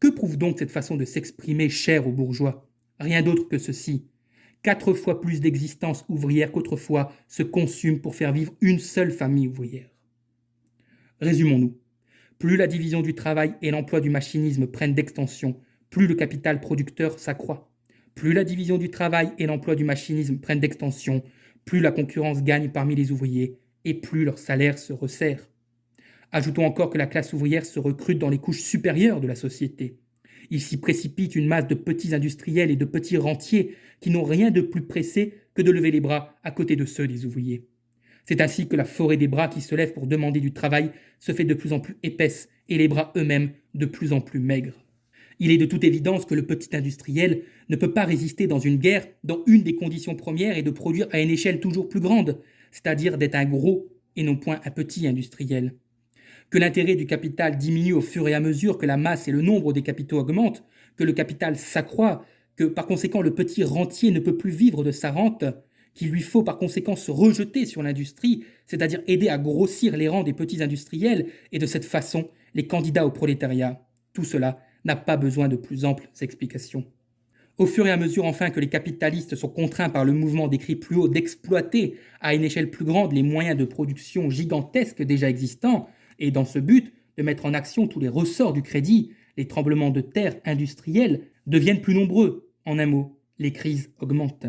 Que prouve donc cette façon de s'exprimer chère aux bourgeois? Rien d'autre que ceci. 4 fois plus d'existence ouvrière qu'autrefois se consument pour faire vivre une seule famille ouvrière. Résumons-nous. Plus la division du travail et l'emploi du machinisme prennent d'extension, plus le capital producteur s'accroît. Plus la division du travail et l'emploi du machinisme prennent d'extension, plus la concurrence gagne parmi les ouvriers, et plus leur salaire se resserre. Ajoutons encore que la classe ouvrière se recrute dans les couches supérieures de la société. Il s'y précipite une masse de petits industriels et de petits rentiers qui n'ont rien de plus pressé que de lever les bras à côté de ceux des ouvriers. C'est ainsi que la forêt des bras qui se lèvent pour demander du travail se fait de plus en plus épaisse et les bras eux-mêmes de plus en plus maigres. Il est de toute évidence que le petit industriel ne peut pas résister dans une guerre dont une des conditions premières est de produire à une échelle toujours plus grande, c'est-à-dire d'être un gros et non point un petit industriel. Que l'intérêt du capital diminue au fur et à mesure que la masse et le nombre des capitaux augmentent, que le capital s'accroît, que par conséquent le petit rentier ne peut plus vivre de sa rente, qu'il lui faut par conséquent se rejeter sur l'industrie, c'est-à-dire aider à grossir les rangs des petits industriels, et de cette façon les candidats au prolétariat. Tout cela n'a pas besoin de plus amples explications. Au fur et à mesure enfin que les capitalistes sont contraints par le mouvement décrit plus haut d'exploiter à une échelle plus grande les moyens de production gigantesques déjà existants, et dans ce but de mettre en action tous les ressorts du crédit, les tremblements de terre industriels deviennent plus nombreux. En un mot, les crises augmentent.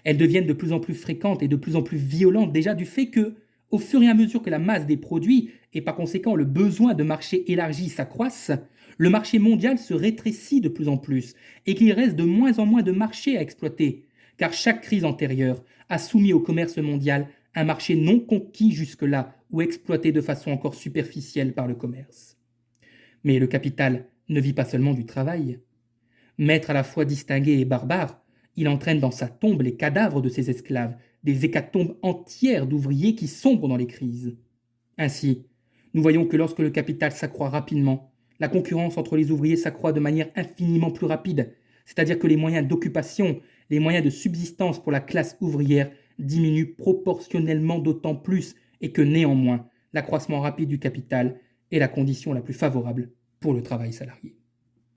Elles deviennent de plus en plus fréquentes et de plus en plus violentes déjà du fait que, au fur et à mesure que la masse des produits et par conséquent le besoin de marché élargi s'accroissent, le marché mondial se rétrécit de plus en plus et qu'il reste de moins en moins de marchés à exploiter, car chaque crise antérieure a soumis au commerce mondial un marché non conquis jusque-là ou exploité de façon encore superficielle par le commerce. Mais le capital ne vit pas seulement du travail. Maître à la fois distingué et barbare, il entraîne dans sa tombe les cadavres de ses esclaves, des hécatombes entières d'ouvriers qui sombrent dans les crises. Ainsi, nous voyons que lorsque le capital s'accroît rapidement, la concurrence entre les ouvriers s'accroît de manière infiniment plus rapide, c'est-à-dire que les moyens d'occupation, les moyens de subsistance pour la classe ouvrière diminuent proportionnellement d'autant plus et que néanmoins, l'accroissement rapide du capital est la condition la plus favorable pour le travail salarié.